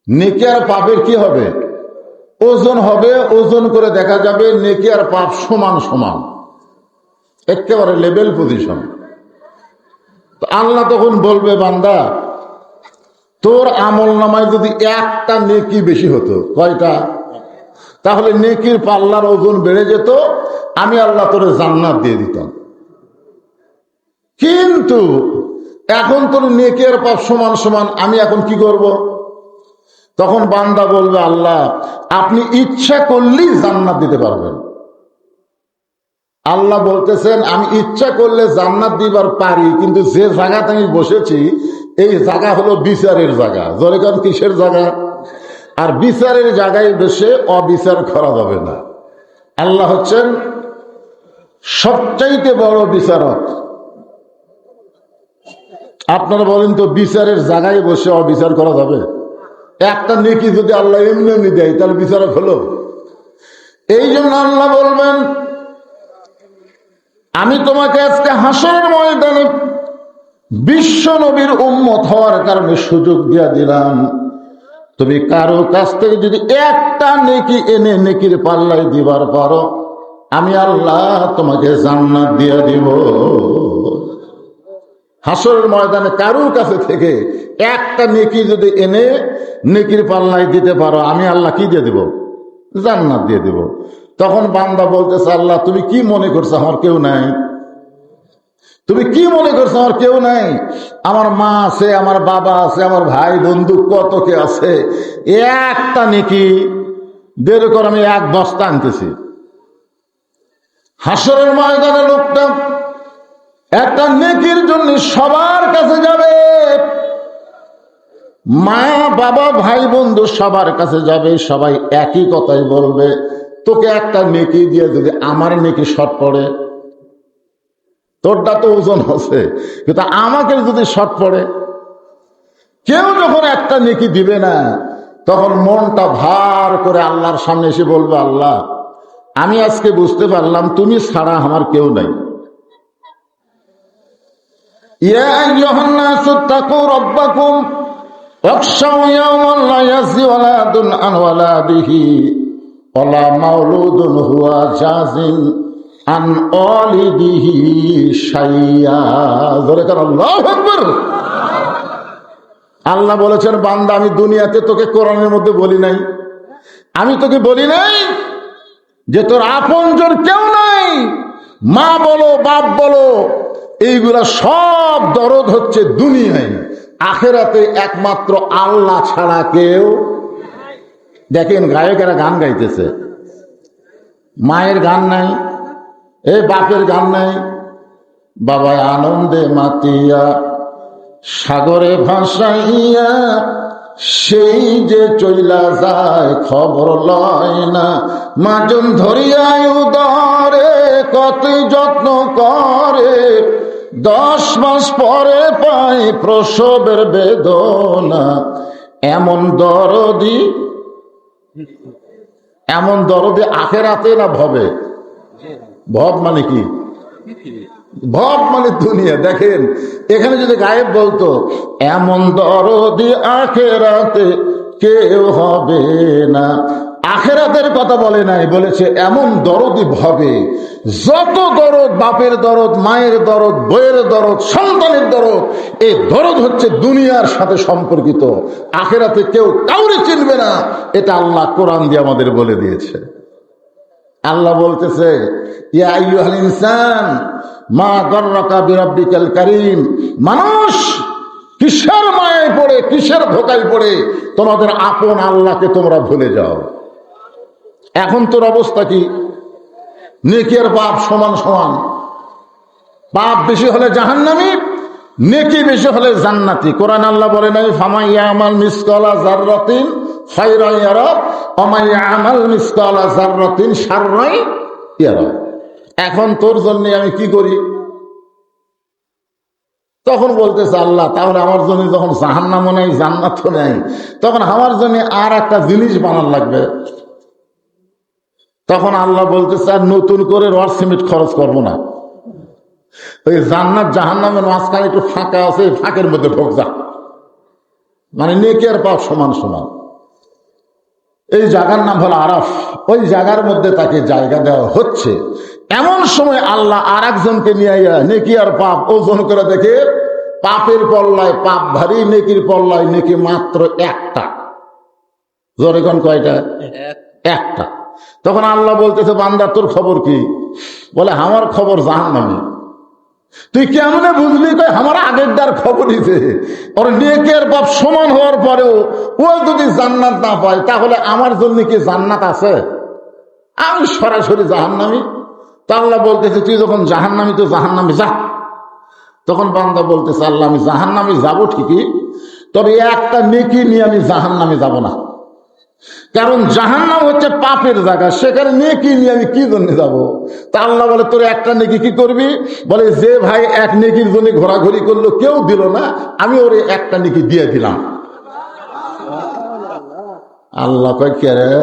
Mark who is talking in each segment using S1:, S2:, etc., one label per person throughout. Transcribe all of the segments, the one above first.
S1: নেকি আর পাপের কি হবে? ওজন হবে, ওজন করে দেখা যাবে নেকি আর পাপ সমান সমান, একেবারে লেভেল পজিশন। তো আল্লাহ তখন বলবে, বান্দা তোর আমল নামায় যদি একটা নেকি বেশি হতো, কয়টা? তাহলে নেকির পাল্লার ওজন বেড়ে যেত, আমি আল্লাহ তোর জান্নাত দিয়ে দিতাম। কিন্তু এখন তোর নেকি আর পাপ সমান সমান, আমি এখন কি করব? তখন বান্দা বলবে, আল্লাহ আপনি ইচ্ছা করলেই জান্নাত দিতে পারবেন। আল্লাহ বলতেছেন, আমি ইচ্ছা করলে জান্নাত দিবার পারি, কিন্তু যে জায়গাতে আমি বসেছি এই জায়গা হলো বিচারের জায়গা। জলেকান কিসের জায়গা? আর বিচারের জায়গায় বসে অবিচার করা যাবে না। আল্লাহ হচ্ছেন সবচাইতে বড় বিচারক। আপনারা বলেন তো, বিচারের জায়গায় বসে অবিচার করা যাবে? একটা নেকি যদি আল্লাহ এমনি এমনি দেয়, তাহলে বিচারক হলো? এই জন্য আল্লাহ বলবেন, আমি তোমাকে আজকে হাসরের ময়দানে বিশ্ব নবীর উম্মত হওয়ার কারণে সুযোগ দিয়া দিলাম। তুমি কারো কাছ থেকে যদি একটা নেকি এনে নেকির পাল্লায় দিবার পারো, আমি আল্লাহ তোমাকে জান্নাত দিয়া দিব। হাসরের ময়দানে কারোর কাছে থেকে একটা নেকি যদি এনে নেকির পাল্লায় দিতে পারো, আমি আল্লাহ কি দিয়ে দিব? জান্নাত দিয়ে দিব। তখন বান্দা বলতেছে, আল্লাহ তুমি কি মনে করছো আমার কেউ নাই? তুমি কি মনে করছো আমার কেউ নাই? আমার মা আছে, আমার বাবা আছে, আমার ভাই বন্ধু কত কে আছে। একটা নেকি বের করে আমি এক বস্তা আনতেছি। হাসরের ময়দানে লোকটা একটা নেকির জন্য সবার কাছে যাবে, মা বাবা ভাই বন্ধু সবার কাছে যাবে, সবাই একই কথাই বলবে, তোকে একটা নেকি দিয়ে যদি আমার নেকি শর্ট পড়ে, তোরটা তো ওজন আছে, কিন্তু আমাকে যদি শর্ট পড়ে, কেউ যখন একটা নেকি দিবে না, তখন মনটা ভার করে আল্লাহর সামনে এসে বলবে, আল্লাহ আমি আজকে বুঝতে পারলাম তুমি ছাড়া আমার কেউ নাই। ইয়া আইয়ুহান নাসু তাকু রাব্বাকুম ওয়াখশাউ ইয়াওমান লা ইয়াজজি ওয়ালাদুন আন ওয়ালাদিহি ওয়ালা মাওলুদুন হুয়া জাযিন আন ওয়ালিদিহি শাইয়্যা। জোরে কার আল্লাহু আকবার। আল্লাহ বলেছেন, বান্দা আমি দুনিয়াতে তোকে কোরআনের মধ্যে বলি নাই, আমি তোকে বলি নাই যে তোর আপনজন কেউ নাই, মা বলো বাপ বলো, এইগুলা সব দরদ হচ্ছে দুনিয়ায়, আখেরাতে একমাত্র আল্লাহ ছাড়া কেউ। দেখেন গায়কেরা গান গাইতেছে, মায়ের গান নাই, এ বাপের গান নাই, বাবা আনন্দে মাতিয়া সাগরে ভাসাইয়া সেই যে চইলা যায় খবর লয় না, মাজন ধরিয়ায় উদরে কতই যত্ন করে, 10 মাস পরে পায় প্রসবের বেদনা, এমন দরদি আখেরাতে না ভবে? ভব মানে কি? ভব মানে দুনিয়া। দেখেন এখানে যদি গায়েব বলতো এমন দরদি আখেরাতে কেউ হবে না, আখেরাতের কথা বলে নাই, বলেছে এমন দরদি ভবে। যত দরদ, বাপের দরদ, মায়ের দরদ, বইয়ের দরদ, সন্তানের দরদ, এই দরদ হচ্ছে দুনিয়ার সাথে সম্পর্কিত, আখেরাতে কেউ কাউরে চিনবে না। এটা আল্লাহ কোরআন দিয়ে আমাদের বলে দিয়েছে। আল্লাহ বলতেছে, ইয়া আইয়ুহাল ইনসান মা গররাকা বিরাব্বিকাল কারীম, মানুষ কিসের মায়ায় পড়ে, কিসের ধোকায় পড়ে তোমাদের আপন আল্লাহকে তোমরা ভুলে যাও। এখন তোর অবস্থা কি? নেকি আর পাপ সমান সমান। পাপ বেশি হলে জাহান্নামী, নেকি বেশি হলে জান্নাতি। কোরআন আল্লাহ বলে নাই ফামান ইয়ামাল মিসকালা যাররাতিন খায়রান ইয়ারা ওয়া মান ইয়ামাল মিসকালা যাররাতিন শাররান ইয়ারা। এখন তোর জন্য আমি কি করি? তখন বলতেছে আল্লাহ, তাহলে আমার জন্য যখন জাহান্নামও নেই জান্নাতও নেই, তখন আমার জন্য আর একটা জিনিস বানার লাগবে। তখন আল্লাহ বলতেছে, আর নতুন করে রড সিমেন্ট খরচ করবো না, ওই জান্নাত জাহান্নামের মাঝখানে একটু ফাঁকা আছে, ফাঁকের মধ্যে ঢোক যা। মানে নেকি আর পাপ সমান সমান। এই জায়গার নাম হলো আরাফ। ওই জায়গার মধ্যে তাকে জায়গা দেওয়া হচ্ছে। এমন সময় আল্লাহ আর একজনকে নিয়ে নেকি আর পাপ ওজন করে দেখে, পাপের পল্লায় পাপ ভারী, নেকির পল্লায় নেকি মাত্র একটা। জোরে কোন কয়টা? একটা। তখন আল্লাহ বলতেছে, বান্দা তোর খবর কি? বলে আমার খবর জাহান্নামী। তুই কেমনে বুঝলি? আমার আগের দার খবর দিতে, ওর নেকের পাপ সমান হওয়ার পরেও ও যদি জান্নাত না পায়, তাহলে আমার জন্য কি জান্নাত আছে? আমি সরাসরি জাহান্নামী। তা আল্লাহ বলতেছে, তুই যখন জাহান্নামী তো জাহান্নামে যা। তখন বান্দা বলতেছে, আল্লাহ আমি জাহান্নামে যাব ঠিকই, তবে একটা নেকি নিয়ে আমি জাহান্নামে যাব না। কারণ জাহান্নাম হচ্ছে পাপের জায়গা, সেখানে নেকি নিয়ে আমি কি জন্য যাব? তা আল্লাহ বলে, তোর একটা নেকি কি করবি? বলে, যে ভাই এক নেকির জন্য ঘোরাঘুরি করলো, কেউ দিল না, আমি ওরে একটা নেকি দিয়ে দিলাম। আল্লাহ কয় কে রে?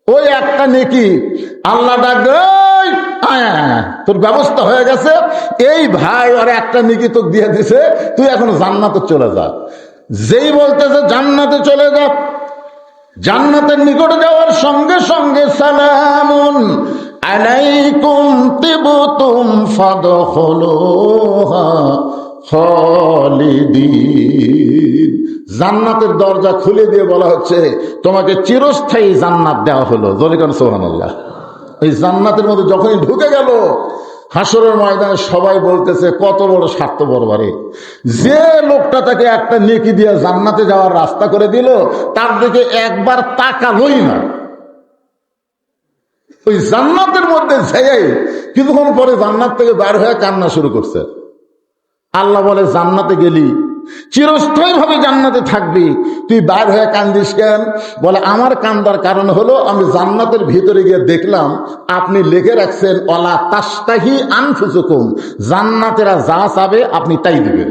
S1: ওই একটা নেকি। আল্লাহ ডাক, তোর ব্যবস্থা হয়ে গেছে, এই ভাই ওর একটা নেকি তোকে দিয়ে দিছে, তুই এখন জান্নাতে চলে যা। যেই বলতেছে জান্নাতে চলে যা, জান্নাতের নিকটে যাওয়ার সঙ্গে সঙ্গে সালামুন আলাইকুম তিবতুম ফাদখুলুহা খালিদিন। জান্নাতের দরজা খুলে দিয়ে বলা হচ্ছে, তোমাকে চিরস্থায়ী জান্নাত দেওয়া হলো। জোরে কোন সুবহানাল্লাহ। এই জান্নাতের মধ্যে যখনই ঢুকে গেল, হাসরের ময়দানে সবাই বলতেছে, কত বড় স্বার্থপর বাড়ি। যে লোকটা তাকে একটা নেকি দিয়ে জান্নাতে যাওয়ার রাস্তা করে দিল, তার দিকে একবার তাকালোই না। ওই জান্নাতের মধ্যে যাই কিছুক্ষণ পরে জান্নাত থেকে বের হয়ে কান্না শুরু করছে। আল্লাহ বলে, জান্নাতে গেলি, চিরস্থায়ী ভাবে জান্নাতে থাকবি, তুই বাইর হয়ে কান্দিস কেন? বলে, আমার কান্দার কারণ হলো আমি জান্নাতের ভিতরে গিয়ে দেখলাম আপনি লিখে রাখছেন, ওয়ালা তাস্তাহি আনফুসুকুম, জান্নাতেরা যা চাবে আপনি তাই দিবেন।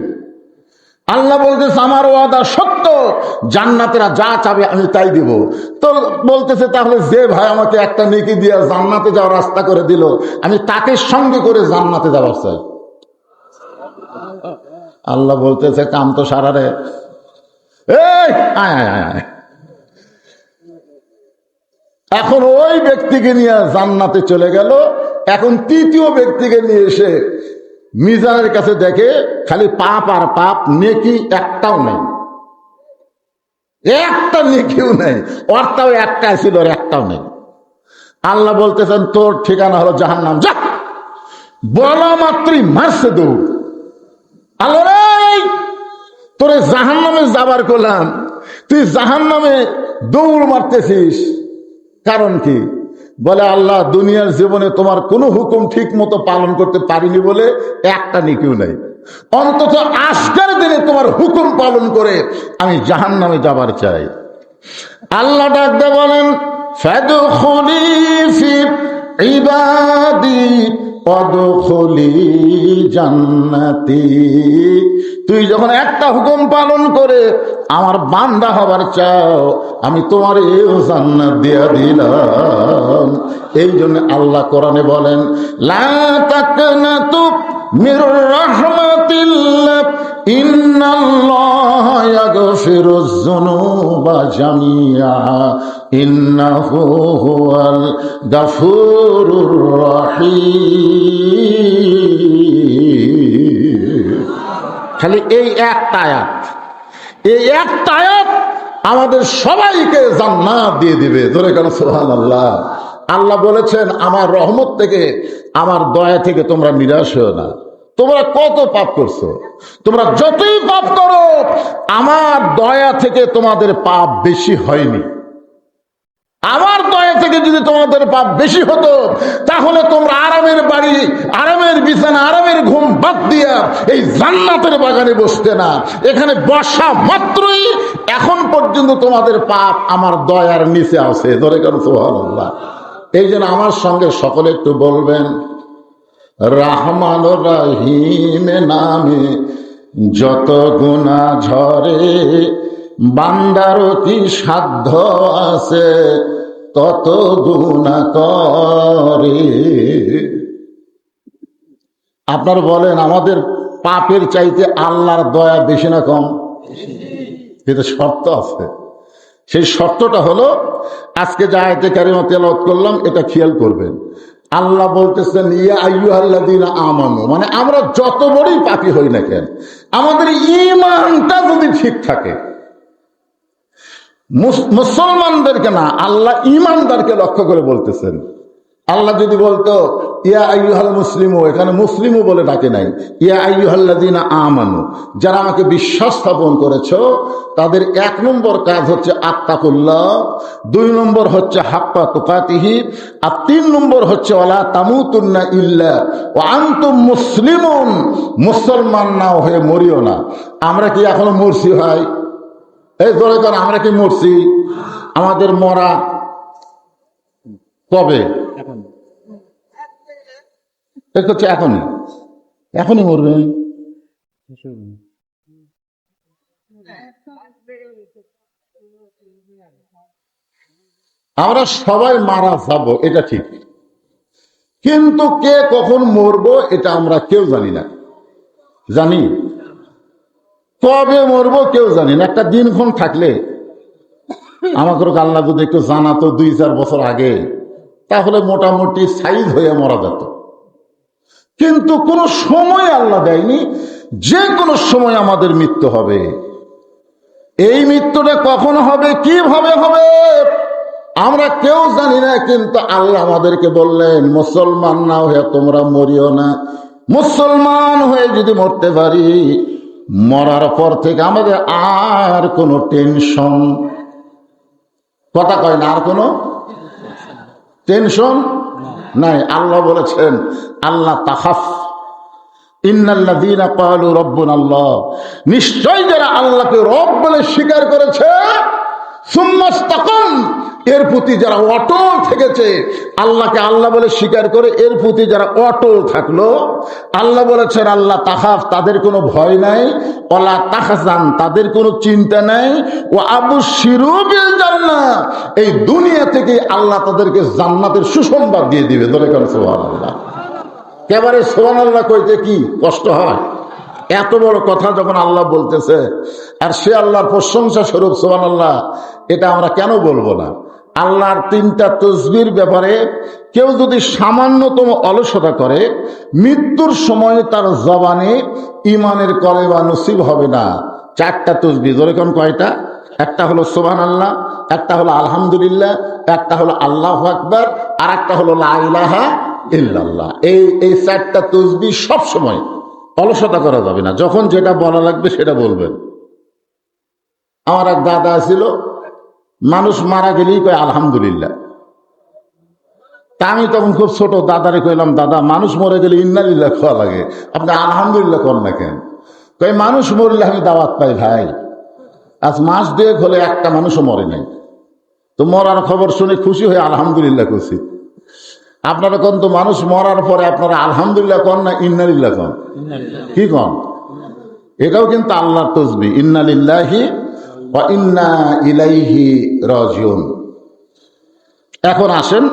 S1: আল্লাহ বলতেছে, আমার ওয়াদা সত্য, জান্নাতেরা যা চাবে আমি তাই দিব। তো বলতেছে, তাহলে যে ভাই আমাকে একটা নেকি দিয়ে জান্নাতে যাওয়ার রাস্তা করে দিল, আমি তাকে সঙ্গে করে জান্নাতে যাওয়ার চাই। আল্লাহ বলতেছে, কাম তো সারারে। এখন ওই ব্যক্তিকে নিয়ে জান্নাতে চলে গেল। এখন তৃতীয় ব্যক্তিকে নিয়ে এসে মিজানের কাছে দেখে খালি পাপ আর পাপ, নেকি একটাও নেই। একটা নেকিও নেই, ওরটাও একটা ছিল, একটাও নেই। আল্লাহ বলতেছেন, তোর ঠিকানা হলো জাহান্নাম, যা। বলা মাত্রই মারছে দৌড়। আল্লাহ, তোরে জাহান্নামে যাবার করলাম, তুই জাহান্নামে দৌড় মারতেছিস, কারণ কি? বলে, আল্লাহ দুনিয়ার জীবনে তোমার কোনো হুকুম ঠিক মতো পালন করতে পারিনি বলে একটা নেকিও নাই, অন্তত আজকের দিনে তোমার হুকুম পালন করে আমি জাহান্নামে যাবার চাই। আল্লাহ ডাকতে বলেন, ফাদখুলি ফি ইবাদি ওয়াদখুলি জান্নাতি। তুই যখন একটা হুকুম পালন করে আমার বান্দা হবার চাও, আমি তোমার এই জান্নাত দিয়া দিলাম। এই জন্য আল্লাহ কোরআনে বলেন, লা তাকনাতু মির রাহমাতিল্লাহ ইন্নাল্লাহা ইয়াগফিরুয যুনুবা জামিআ ইন্নাহু হুয়াল গাফুরুর রহিম। খালি এই একটা আয়াত, এই একটা আয়াত আমাদের সবাইকে জান্নাত দিয়ে দিবে। ধরে কেন সুবহানাল্লাহ। আল্লাহ বলেছেন, আমার রহমত থেকে, আমার দয়া থেকে তোমরা নিরাশ হও না। তোমরা কত পাপ করছো, তোমরা যতই পাপ করো, আমার দয়া থেকে তোমাদের পাপ বেশি হয়নি। আমার দয়া থেকে যদি তোমাদের পাপ বেশি হতো, তাহলে তোমরা আরামের বাড়ি, আরামের বিছানা, আরামের ঘুম বাদ দিয়া এই জান্নাতের বাগানে বসতে না। এখানে বসা মাত্রই এখন পর্যন্ত তোমাদের পাপ আমার দয়ার নিচে আছে। ধরে কেন সুবহানাল্লাহ। এই জন্য আমার সঙ্গে সকলে একটু বলবেন, রহমান রহিম নামে যত গুনাহ ঝরে, বান্দার কি সাধ্য আছে তত গুনাহ করে। আপনার বলেন, আমাদের পাপের চাইতে আল্লাহর দয়া বেশি না কম? এটা শর্ত আছে। সেই শর্তটা হলো, আজকে যে আয়াতে কারিমা তেলাওয়াত করলাম এটা খেয়াল করবেন। আল্লাহ বলতেছেন ইয়া আইয়ুহাল্লাযীনা আমানু, মানে আমরা যত বড়ই পাপী হই না কেন, আমাদের ঈমানটা যদি ঠিক থাকে, মুসলমানদেরকে না, আল্লাহ ঈমানদারকে লক্ষ্য করে বলতেছেন। আল্লাহ যদি বলতো ইয়া আইয়ুহাল মুসলিমু, এখানে মুসলিমু বলে ডাকে নাই, ইয়া আইয়ুহাল্লাযীনা আমানু, যারা আমাকে বিশ্বাস স্থাপন করেছো, তাদের 1 নম্বর কাজ হচ্ছে আত্তাকুল্লাহ, 2 নম্বর হচ্ছে হাক্কা তুকাতিহি, আর 3 নম্বর হচ্ছে ওয়ালা তামুতুন্না ইল্লা ওয়া আনতুম মুসলিমুন, মুসলমান না হয়ে মরিও না। আমরা কি এখনো মরছি ভাই? এই ধরে কর, আমরা কি মরছি? আমাদের মরা কবে? হচ্ছে এখনই, এখনই মরবে। আমরা সবাই মারা যাব, এটা ঠিক, কিন্তু কে কখন মরবো এটা আমরা কেউ জানি না। জানি কবে মরবো কেউ জানি না। একটা দিনক্ষণ থাকলে আমাকে আল্লাহ যদি একটু জানাতো 2-4 বছর আগে, তাহলে মোটামুটি সাইজ হয়ে মরা যেত। কিন্তু কোন সময় আল্লাহ দেয়নি, যে কোনো সময় আমাদের মৃত্যু হবে। এই মৃত্যুটা কখন হবে, কিভাবে হবে আমরা কেউ জানি না, কিন্তু আল্লাহ আমাদেরকে বললেন মুসলমান না হয়ে তোমরা মরিও না। মুসলমান হয়ে যদি মরতে পারি, মরার পর থেকে আমাদের আর কোনো টেনশন, কথা কয় না, আর কোনো টেনশন নাই। আল্লাহ বলেছেন আল্লাহ তাখাফ ইন্নাল্লাযীনা ক্বালু রাব্বুনাল্লাহ, নিশ্চয় যারা আল্লাহকে রব বলে স্বীকার করেছে, সুম্মা ইসতাকাম, এর প্রতি যারা অটল থেকেছে, আল্লাহকে আল্লাহ বলে স্বীকার করে এর প্রতি যারা অটল থাকলো, আল্লাহ বলেছেন আল্লাহ তাখাফ, তাদের কোনো ভয় নাই, ওয়ালা তাহজান, তাদের কোনো চিন্তা নাই, ওয়া আবশিরু বিল জান্নাহ, এই দুনিয়া থেকে আল্লাহ তাদেরকে জান্নাতের সুসংবাদ দিয়ে দিবে। ধরে কেন সুবহানাল্লাহ। একেবারে সুবহানাল্লাহ কইতে কি কষ্ট হয়? এত বড় কথা যখন আল্লাহ বলতেছে, আর সে আল্লাহর প্রশংসা স্বরূপ সুবহানাল্লাহ, এটা আমরা কেন বলবো না? আল্লাহর 3টা তসবির ব্যাপারে কেউ যদি সামান্যতম অলসতা করে, মৃত্যুর সময় তার জবানে ইমানের কলেমা নসিব হবে না। 4টা তসবিহ, ধরে কোন কয়টা? একটা হলো সুবহানাল্লাহ, একটা হলো আলহামদুলিল্লাহ, একটা হলো আল্লাহু আকবার, আর একটা হলো লা ইলাহা ইল্লাল্লাহ। এই 4টা তসবিহ সব সময় অলসতা করা যাবে না। যখন যেটা বলা লাগবে সেটা বলবেন। আমার এক দাদা ছিল, মানুষ মারা গেলেই কয় আলহামদুলিল্লাহ। তা আমি তখন খুব ছোট, দাদারে কইলাম দাদা মানুষ মরে গেলে ইন্নালিল্লাহ খাওয়া লাগে, আপনি আলহামদুলিল্লাহ কর না কেন? কই মানুষ মরলে আমি দাওয়াত পাই ভাই, আজ মাস 2 হলে একটা মানুষও মরে নাই, তো মরার খবর শুনে খুশি হয়ে আলহামদুলিল্লাহ করছি। আপনারা কোন তো মানুষ মরার পরে আপনারা আলহামদুলিল্লাহ কন না ইন্নালিল্লাহ কন? কি কন? এটাও কিন্তু আল্লাহর তসবিহ, ইন্না লিল্লাহি ওয়া ইন্না ইলাইহি রাজিউন। এখন আসেন,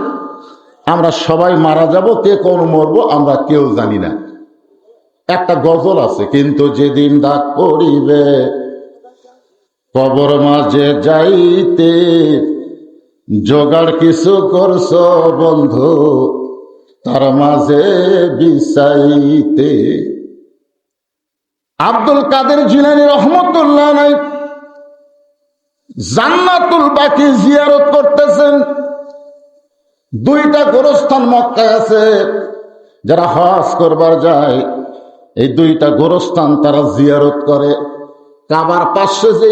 S1: আমরা সবাই মারা যাব, কে কোন মরবো আমরা কেউ জানি না। একটা গজল আছে, কিন্তু যেদিন ডাক পড়িবে কবর মাঝে যাইতে, জোগাড় কিছু করছ বন্ধু তার মাঝে বিছাইতে। আব্দুল কাদের জিলানী রহমতুল্লাহ আলাইহি জান্নাতুল বাকি জিয়ারত করতেছেন। 2টা গোরস্থান মক্কায় আছে, যারা হজ করবার যায় এই 2টা গোরস্থান তারা জিয়ারত করে। কাবার পাশে যে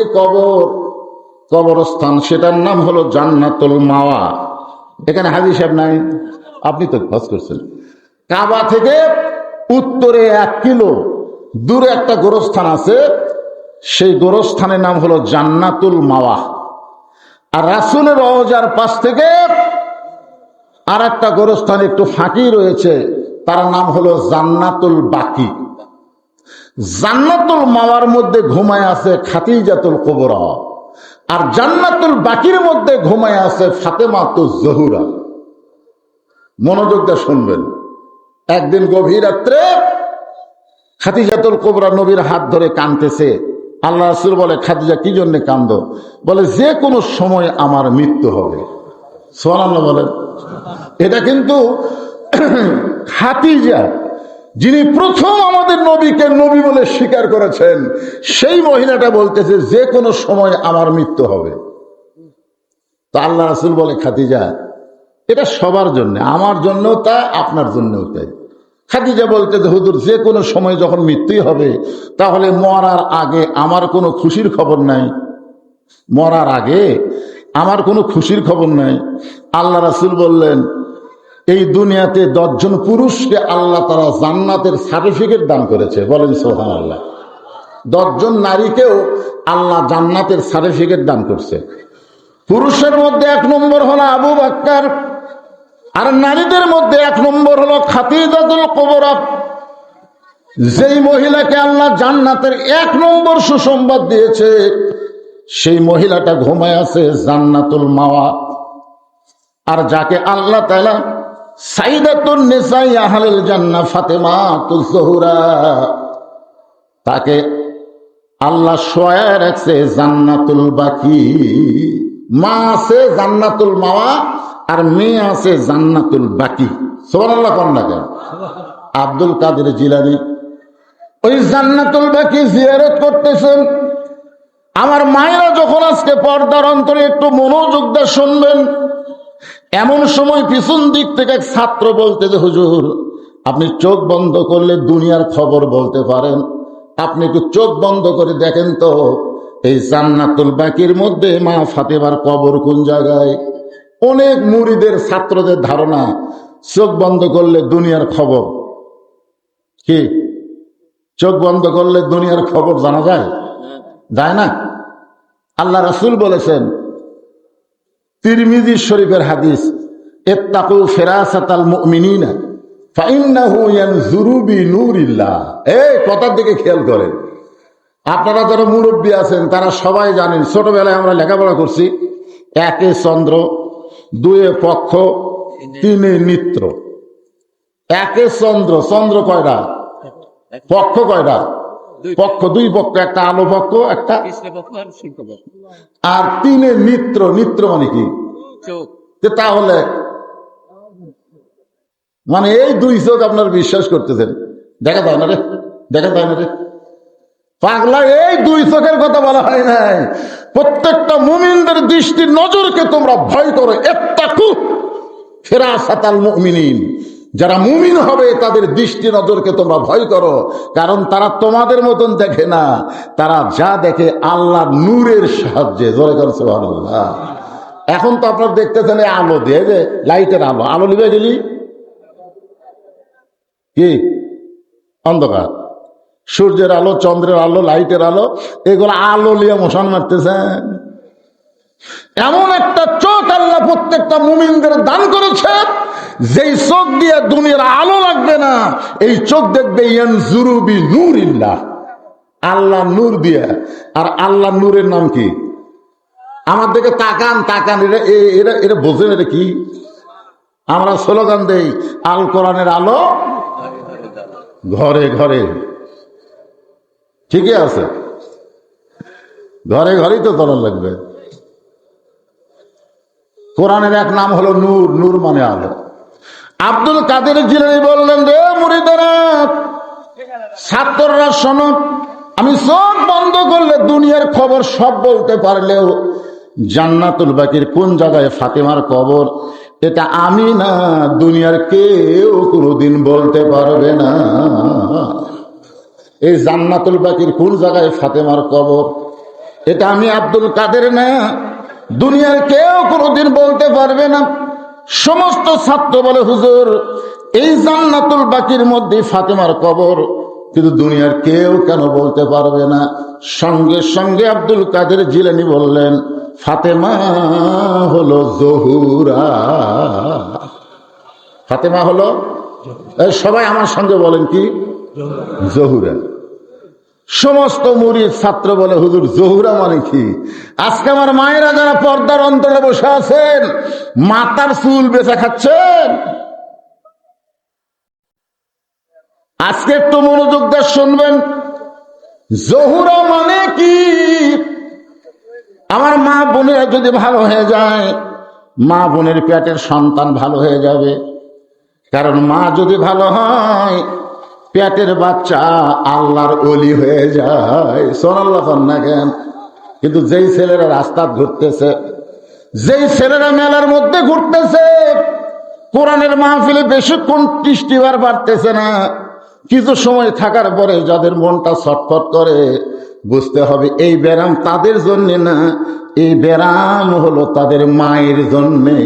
S1: কবরস্থান, সেটার নাম হলো জান্নাতুল মাওয়া। এখানে হাজী সাহেব নাই, আপনি তো হজ করছেন। কাবা থেকে উত্তরে 1 কিলো দূরে একটা গোরস্থান আছে, সেই গোরস্থানের নাম হলো জান্নাতুল মাওয়া। আর রাসূলের রওজার পাশ থেকে আর একটা গোরস্থান একটু ফাঁকি রয়েছে, তার নাম হলো জান্নাতুল বাকি। জান্নাতুল মাওয়ার মধ্যে ঘুমায় আছে খাদিজাতুল কুবরা, আর জান্নাতুল বাকির মধ্যে ঘুমায় আছে ফাতেমাতুজ জোহরা। মনোযোগ দিয়ে শুনবেন। একদিন গভীর রাত্রে খাদিজাতুল কুবরা নবীর হাত ধরে কাঁদতেছে, আল্লাহ রাসূল বলে, খাদিজা কি জন্য কান্দো? বলে, যে কোনো সময় আমার মৃত্যু হবে। সুবহানাল্লাহ বলেন। এটা কিন্তু খাদিজা, যিনি প্রথম আমাদের নবীকে নবী বলে স্বীকার করেছেন, সেই মহিলাটা বলতেছে যে কোনো সময় আমার মৃত্যু হবে। তো আল্লাহ রাসূল বলে, খাদিজা এটা সবার জন্য, আমার জন্যও তা, আপনার জন্যও তাই। খাদিজা বলতে যে হুজুর, যে কোনো সময় যখন মৃত্যুই হবে, তাহলে মরার আগে আমার কোনো খুশির খবর নাই, মরার আগে আমার কোনো খুশির খবর নাই। আল্লাহ রাসূল বললেন, এই দুনিয়াতে 10 জন পুরুষকে আল্লাহ তাআলা জান্নাতের সার্টিফিকেট দান করেছে। বলেন সুবহানাল্লাহ। 10 জন নারীকেও আল্লাহ জান্নাতের সার্টিফিকেট দান করছে। পুরুষের মধ্যে 1 নম্বর হলো আবু বকর, আর নারীদের মধ্যে 1 নম্বর হলো খাদিজাতুল কুবরা। যেই মহিলাকে আল্লাহ জান্নাতের 1 নম্বর সুসংবাদ দিয়েছে, সেই মহিলাটা ঘুমায় আছে জান্নাতুল মাওয়া। আর যাকে আল্লাহ তাআলা সাইয়্যিদাতুন নিসাই আহলিল জান্নাহ ফাতেমাতুজ জোহরা, তাকে আল্লাহ শোয়ায় রাখছে জান্নাতুল বাকি। মা আছে জান্নাতুল মাওয়া, আর মেয়ে আছে জান্নাতুল বাকি। সুবহানাল্লাহ কোন না কেন? আব্দুল কাদের জিলানী ওই জান্নাতুল বাকি জিয়ারত করতেছেন। আমার মায়েরা যখন আজকে পর্দার অন্তরে একটু মনোযোগ দিয়ে শুনবেন, এমন সময় পিছন দিক থেকে এক ছাত্র বলতে যে হুজুর, আপনি চোখ বন্ধ করলে দুনিয়ার খবর বলতে পারেন, আপনি একটু চোখ বন্ধ করে দেখেন তো এই জান্নাতুল বাকির মধ্যে মা ফাতেমার কবর কোন জায়গায়। অনেক মুরিদের ছাত্রদের ধারণা চোখ বন্ধ করলে দুনিয়ার খবর কি, চোখ বন্ধ করলে দুনিয়ার খবর জানা যায়? যায় না। আল্লাহ রাসূল বলেছেন, তিরমিজি শরীফের হাদিস, ইত্তাকু ফিরাসাতাল মুমিনিনা ফাইন্নাহু ইয়ানজুরু বিনুরিল্লাহ। এই কথার দিকে খেয়াল করেন। আপনারা যারা মুরব্বী আছেন তারা সবাই জানেন, ছোটবেলায় আমরা লেখাপড়া করছি, 1 চন্দ্র, 2 পক্ষ, 3 মিত্র। 1 চন্দ্র, চন্দ্র কয়টা? পক্ষ কয়টা? পক্ষ 2 পক্ষ, একটা আলো পক্ষ, একটা আর 3 মিত্র। মিত্র মানে কি? তাহলে মানে এই 2 চোখ আপনার বিশ্বাস করতেছেন? দেখা যায় না রে, দেখা যায় না রে পাগলা। এই 2 চোখের কথা বলা হয় নাই। প্রত্যেকটা মুমিনদের দৃষ্টির নজরকে তোমরা ভয় করো। ইত্তাকু ফিরাসাতাল মুমিনিন, যারা মুমিন হবে তাদের দৃষ্টি নজরকে তোমরা ভয় করো, কারণ তারা তোমাদের মতন দেখে না, তারা যা দেখে আল্লাহর নূরের সাহায্যে। জোরে করে সুবহানাল্লাহ। এখন তো আপনারা দেখতেছেন আলো দিয়ে, যে লাইটের আলো, আলো নিভে গেলি কি অন্ধকার। সূর্যের আলো, চন্দ্রের আলো, লাইটের আলো, এগুলো আলো নিয়ে মশান মারতেছেন। এমন একটা চোখ আল্লাহ প্রত্যেকটা মুমিনদের দান করেছে, যেই চোখ দিয়ে দুনিয়ার আলো লাগবে না, এই চোখ দেখবে ইয়ানজুরু বিনুরিল্লাহ, আল্লাহ নূর দিয়ে। আর আল্লাহ নূরের নাম কি? আমার দিকে তাকান, তাকান। এটা বোঝেন এটা কি? আমরা স্লোগান দেই, আল কোরআনের আলো ঘরে ঘরে। ঠিকই আছে, ঘরে ঘরেই তো তোলা লাগবে। কোরআনের এক নাম হলো নূর, নূর মানে আলো। আব্দুল কাদের জিলানী বললেন, রে মুরিদেরা, ছাত্ররা শোনো, আমি চোখ বন্ধ করলে দুনিয়ার খবর সব বলতে পারলেও জান্নাতুল বাকির কোন জায়গায় ফাতেমার কবর, এটা আমি না, দুনিয়ার কেউ কোনোদিন বলতে পারবে না। এই জান্নাতুল বাকির কোন জায়গায় ফাতেমার কবর, এটা আমি আব্দুল কাদের না, দুনিয়ার কেউ কোনোদিন বলতে পারবে না। সমস্ত ছাত্র বলে, হুজুর এই জান্নাতুল বাকির মধ্যে ফাতেমার কবর, কিন্তু দুনিয়ার কেউ কেন বলতে পারবে না? সঙ্গে সঙ্গে আব্দুল কাদের জিলানী বললেন, ফাতেমা হলো জহুরা। ফাতেমা হলো, সবাই আমার সঙ্গে বলেন কি? জহুরা। সমস্ত মুরিদ ছাত্র বলে, হুজুর জহুরা মানে কি? আজকে আমার মায়েরা যারা পর্দার অন্তরে বসে আছেন, মাথার চুল বেঁচে খাচ্ছেন। আজকে একটু মনোযোগ দিয়ে শুনবেন। জহুরা মানে কি? আমার মা বোনেরা যদি ভালো হয়ে যায়, মা বোনের পেটের সন্তান ভালো হয়ে যাবে। কারণ মা যদি ভালো হয়, পেটের বাচ্চা আল্লাহর ওলি হয়ে যায়। সুবহানাল্লাহ না কেন? কিন্তু যেই ছেলেরা রাস্তা ঘুরতেছে, যেই ছেলেরা মেলার মধ্যে ঘুরতেছে, কোরআনের মাহফিলে বেশিক্ষণ দৃষ্টিবার বাড়তেছে না, কিছু সময় থাকার পরে যাদের মনটা ছটফট করে, বুঝতে হবে এই ব্যারাম তাদের জন্য না, এই ব্যারাম হলো তাদের মায়ের জন্যে।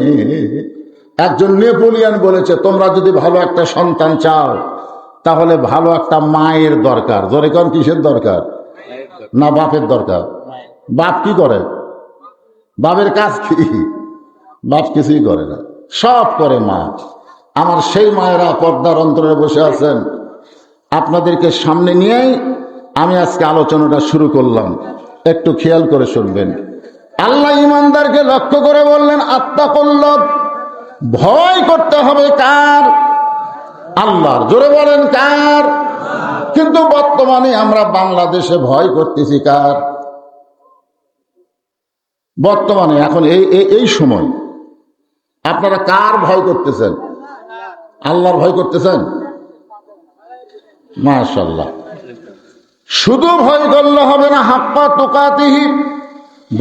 S1: একজন নেপোলিয়ান বলেছে, তোমরা যদি ভালো একটা সন্তান চাও, তাহলে ভালো একটা মায়ের দরকার। জোরে কোন কিসের দরকার? না বাপের দরকার? বাপ কি করে? বাপের কাজ কি? বাপ কিছুই করে না, সব করে মা। আমার সেই মায়েরা পর্দার অন্তরে বসে আছেন, আপনাদেরকে সামনে নিয়েই আমি আজকে আলোচনাটা শুরু করলাম। একটু খেয়াল করে শুনবেন। আল্লাহ ইমানদারকে লক্ষ্য করে বললেন, আত্তাকুল্লাহ, ভয় করতে হবে কার? আল্লাহর। জোরে বলেন কার? কিন্তু বর্তমানে আমরা বাংলাদেশে ভয় করতেছি কার? বর্তমানে এখন এই সময় আপনারা কার ভয় করতেছেন? আল্লাহর ভয় করতেছেন? মাশাআল্লাহ। শুধু ভয় করলে হবে না, হাক্কা তুকাতিহি,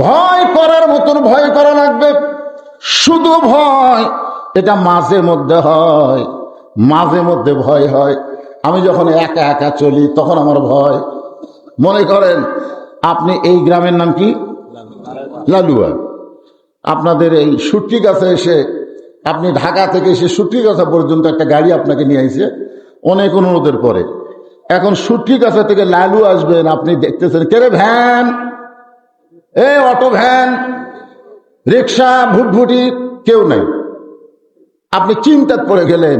S1: ভয় করার মতন ভয় করা লাগবে। শুধু ভয় এটা মাঝে মধ্যে হয়, মাঝে মধ্যে ভয় হয়। আমি যখন একা একা চলি তখন আমার ভয়। মনে করেন আপনি এই গ্রামের নাম কি? লালুয়া। আপনাদের এই সুটকি গাছে এসে, আপনি ঢাকা থেকে এসে সুটকি গাছা পর্যন্ত একটা গাড়ি আপনাকে নিয়ে আসছে অনেক অনুরোধের পরে। এখন সুটকি গাছা থেকে লালু আসবেন, আপনি দেখতেছেন কেরে ভ্যান, অটো ভ্যান, রিক্সা, ভুটভুটি, কেউ নাই। আপনি চিন্তাত পড়ে গেলেন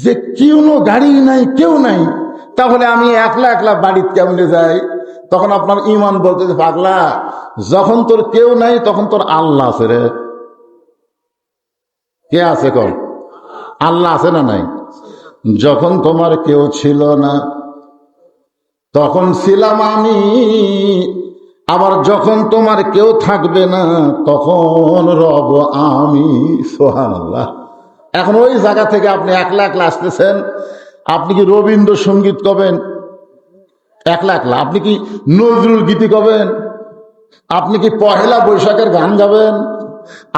S1: যে কোনো গাড়ি নাই, কেউ নাই, তাহলে আমি একলা একলা বাড়িতে কেমনে যাই? তখন আপনার ইমান বলতে, পাগলা, যখন তোর কেউ নাই তখন তোর আল্লাহ আছে রে। কে আছে? কর আল্লাহ আছে না নাই? যখন তোমার কেউ ছিল না তখন ছিলাম আমি, আবার যখন তোমার কেউ থাকবে না তখন রব আমি। সুবহানাল্লাহ। এখন ওই জায়গা থেকে আপনি একলা একলা আসতেছেন। আপনি কি রবীন্দ্রসঙ্গীত করবেন? একলা একলা। আপনি কি নজরুল গীতি করবেন? আপনি কি পহেলা বৈশাখের গান গাবেন?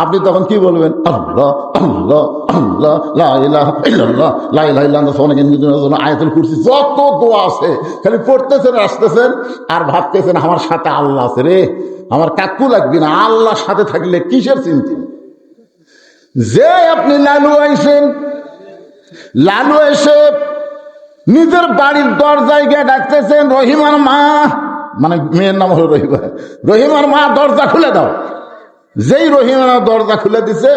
S1: আপনি তখন কি বলবেন? আল্লাহ আল্লাহ আল্লাহ, লা ইলাহা ইল্লাল্লাহ, লা ইলাহা ইল্লাল্লাহ, আয়াতুল কুরসি, যত দোয়া আছে খালি পড়তেছেন, আসতেছেন আর ভাবতেছেন আমার সাথে আল্লাহ আছে রে, আমার কাকু লাগবে না। আল্লাহর সাথে থাকলে কিসের চিন্তা? যে আপনি লালু আইছেন, লালু এসে নিজের বাড়ির দরজায় গিয়ে ডাকতেছেন, রহিমার মা, মানে মেয়ের নাম হলো রহিমা, রহিমার মা দরজা খুলে দাও। যেই রহিমার দরজা খুলে দিছে,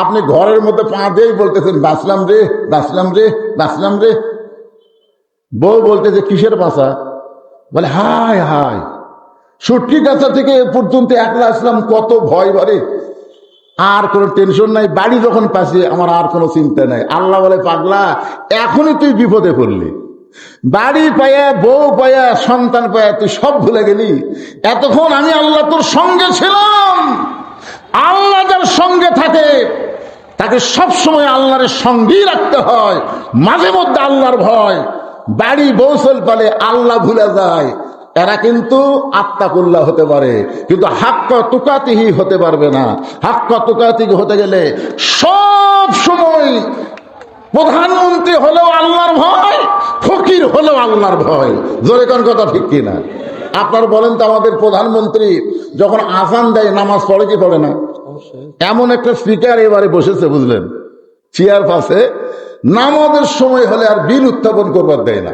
S1: আপনি ঘরের মধ্যে পা দিয়েই বলতেছেন, বাঁচলাম রে, বাঁচলাম রে, বাঁচলাম রে। বউ বলতেছে, কিসের বাঁচা? বলে, হায় হায়, সুটকি গাছা থেকে এ পর্যন্ত একলা আসলাম, কত ভয় বাড়ে, আর কোনো টেনশন নাই, বাড়ি যখন পাচ্ছি আমার আর কোনো চিন্তা নাই। আল্লাহ বলে, পাগলা, এখনই তুই বিপদে পড়লি, বাড়ি পায়া, বউ পায়া, সন্তান পায়া তুই সব ভুলে গেলি। এতক্ষণ আমি আল্লাহ তোর সঙ্গে ছিলাম। আল্লাহ যার সঙ্গে থাকে তাকে সব সময় আল্লাহর সঙ্গেই রাখতে হয়। মাঝে মধ্যে আল্লাহর ভয়, বাড়ি বৌসল পালে আল্লাহ ভুলে যায়, এরা কিন্তু আত্তাকুল্লাহ হতে পারে, কিন্তু হাক্কা তুকাতিহি হতে পারবে না। হাক্কা তুকাতিহি হতে গেলে সব সময় প্রধানমন্ত্রী হলেও আল্লাহর ভয়, ফকির হলেও আল্লাহর ভয়। জোরে কোন কথা ঠিক কিনা? আপনার বলেন তো, আমাদের প্রধানমন্ত্রী যখন আজান দেয় নামাজ পড়ে কি পড়ে না? এমন একটা স্পিকার এবারে বসেছে, বুঝলেন, চেয়ার পাশে, নামাজের সময় হলে আর বিল উত্থাপন করবার দেয় না।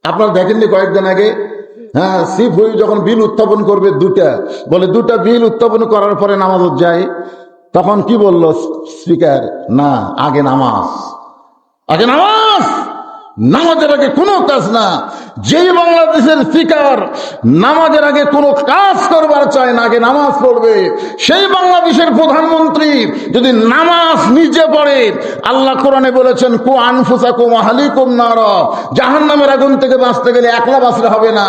S1: আপনারা দেখেননি কয়েকদিন আগে? হ্যাঁ, চিফ হুইপ যখন বিল উত্থাপন করবে দুটা বিল উত্থাপন করার পরে নামাজত যায়, তখন কি বলল স্পিকার? না, আগে নামাজ, আগে নামাজ। নামাজের আগে কোনো কাজ না। যেই বাংলাদেশের স্পিকার নামাজের আগে কোনো কাজ করবার চায় না, আগে নামাজ পড়বে, সেই বাংলাদেশের প্রধানমন্ত্রী যদি নামাজ নিজে পড়ে, আল্লাহ কোরআনে বলেছেন কু আনফুসাকুম আহলিকুম নারা, জাহান্নামের আগুন থেকে বাঁচতে গেলে একলা বাঁচলে হবে না,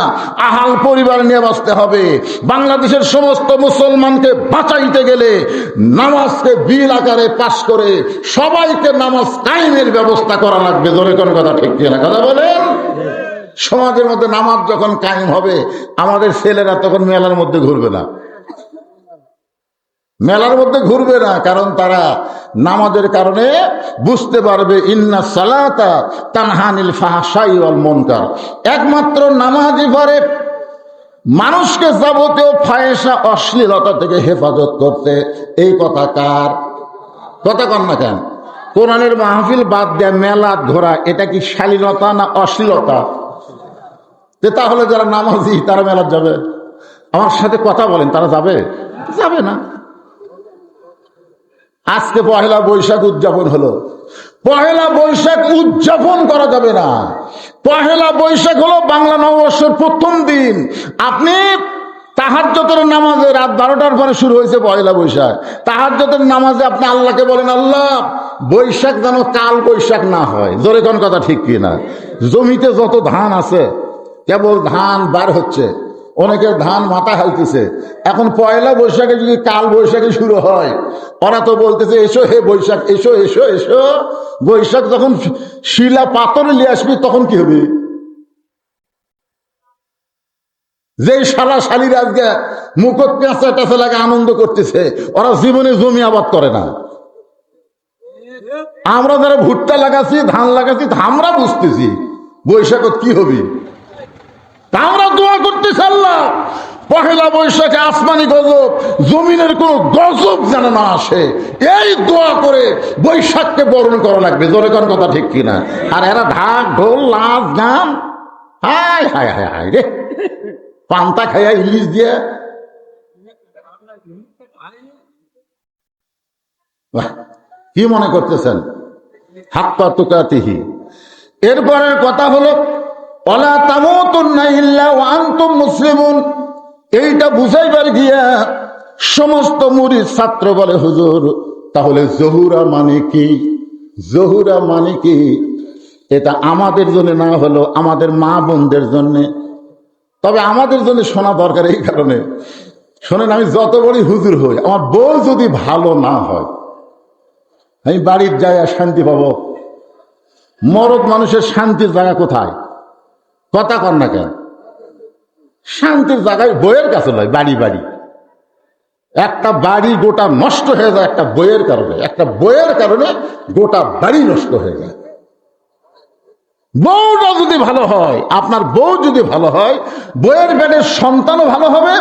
S1: আহাল পরিবার নিয়ে বাঁচতে হবে। বাংলাদেশের সমস্ত মুসলমানকে বাঁচাইতে গেলে নামাজকে বিল আকারে পাশ করে সবাইকে নামাজ কায়েমের ব্যবস্থা করা লাগবে। জোরে কোন কথা ঠিক কিনা কথা বলেন? সমাজের মধ্যে নামাজ যখন কায়েম হবে, আমাদের ছেলেরা তখন মেলার মধ্যে ঘুরবে না, মেলার মধ্যে ঘুরবে না, কারণ তারা নামাজের কারণে বুঝতে পারবে ইন্না সালাতা তানহানিল ফাহশাই ওয়াল মুনকার। একমাত্র নামাজই পারে মানুষকে যাবতীয় ফাহেসা অশ্লীলতা থেকে হেফাজত করতে। এই কথা কার কথা? কন না কেন? কোরআনের মাহফিল বাদ দেয়া মেলা ঘোরা, এটা কি শালীনতা না অশ্লীলতা? তাহলে যারা নামাজি তারা মেলা যাবে? আমার সাথে কথা বলেন, তারা যাবে? যাবে না। আজকে পহেলা বৈশাখ উদযাপন হলো, পহেলা বৈশাখ উদযাপন করা যাবে না। পহেলা বৈশাখ হলো বাংলা নববর্ষের প্রথম দিন। আপনি তাহাজ্জুদের নামাজে রাত 12টার পরে শুরু হয়েছে পয়লা বৈশাখ, তাহাজ্জুদের নামাজে আপনি আল্লাহকে বলেন, আল্লাহ বৈশাখ যেন কাল বৈশাখ না হয়। জোরে কোন কথা ঠিক কিনা? জমিতে যত ধান আছে, কেবল ধান বার হচ্ছে, অনেকের ধান মাথা হালতেছে। এখন পয়লা বৈশাখে যদি কাল বৈশাখে শুরু হয়, ওরা তো বলতেছে এসো হে বৈশাখ, এসো এসো এসো। বৈশাখ যখন শিলা পাথর নিয়ে আসবি তখন কি হবে? যে শালা শালির আজকে মুখত পেঁচা টেঁচা লাগে আনন্দ করতেছে, ওরা জীবনে জমি আবাদ করে না। আমরা যারা ভুট্টা লাগাচ্ছি, ধান লাগাচ্ছি, আমরা বুঝতেছি বৈশাখত কি হবে। আমরা দোয়া করতেছি আল্লাহ পহেলা বৈশাখে আসমানি গজব, জমিনের কোন গজব যেন না আসে, এই দোয়া করে বৈশাখকে বরণ করা লাগবে। জোরে কোন কথা ঠিক কিনা? আর এরা ঢাক ঢোল নাচ গান, হায় হায় হায় হায় রে, পান্তা খাইয়া ইলিশ দিয়ে। কি মনে করতেছেন? হাক্কা তুকাতিহি। এরপরের কথা হলো ওয়ালা তামুতুন্না ইল্লা ওয়া আনতুম মুসলিমুন। এইটা বুঝাইবার গিয়া সমস্ত মুরিদ ছাত্র বলে, হুজুর তাহলে জহুরা মানে কি? জহুরা মানে কি? এটা আমাদের জন্য না হলো আমাদের মা বোনদের জন্য, তবে আমাদের জন্য শোনা দরকার। এই কারণে শোনেন, আমি যত বড়ই হুজুর হই, আমার বউ যদি ভালো না হয়, আমি বাড়ির যাই আর শান্তি পাবো? মরদ মানুষের শান্তির জায়গা কোথায়? কথা কর না কেন? শান্তির জায়গায় বইয়ের কাছে নয়, বাড়ি বাড়ি। একটা বাড়ি গোটা নষ্ট হয়ে যায় একটা বইয়ের কারণে, একটা বইয়ের কারণে গোটা বাড়ি নষ্ট হয়ে যায়। বউটা যদি ভালো হয়, আপনার বউ যদি ভালো হয়, বইয়ের পেটের সন্তানও ভালো হবে,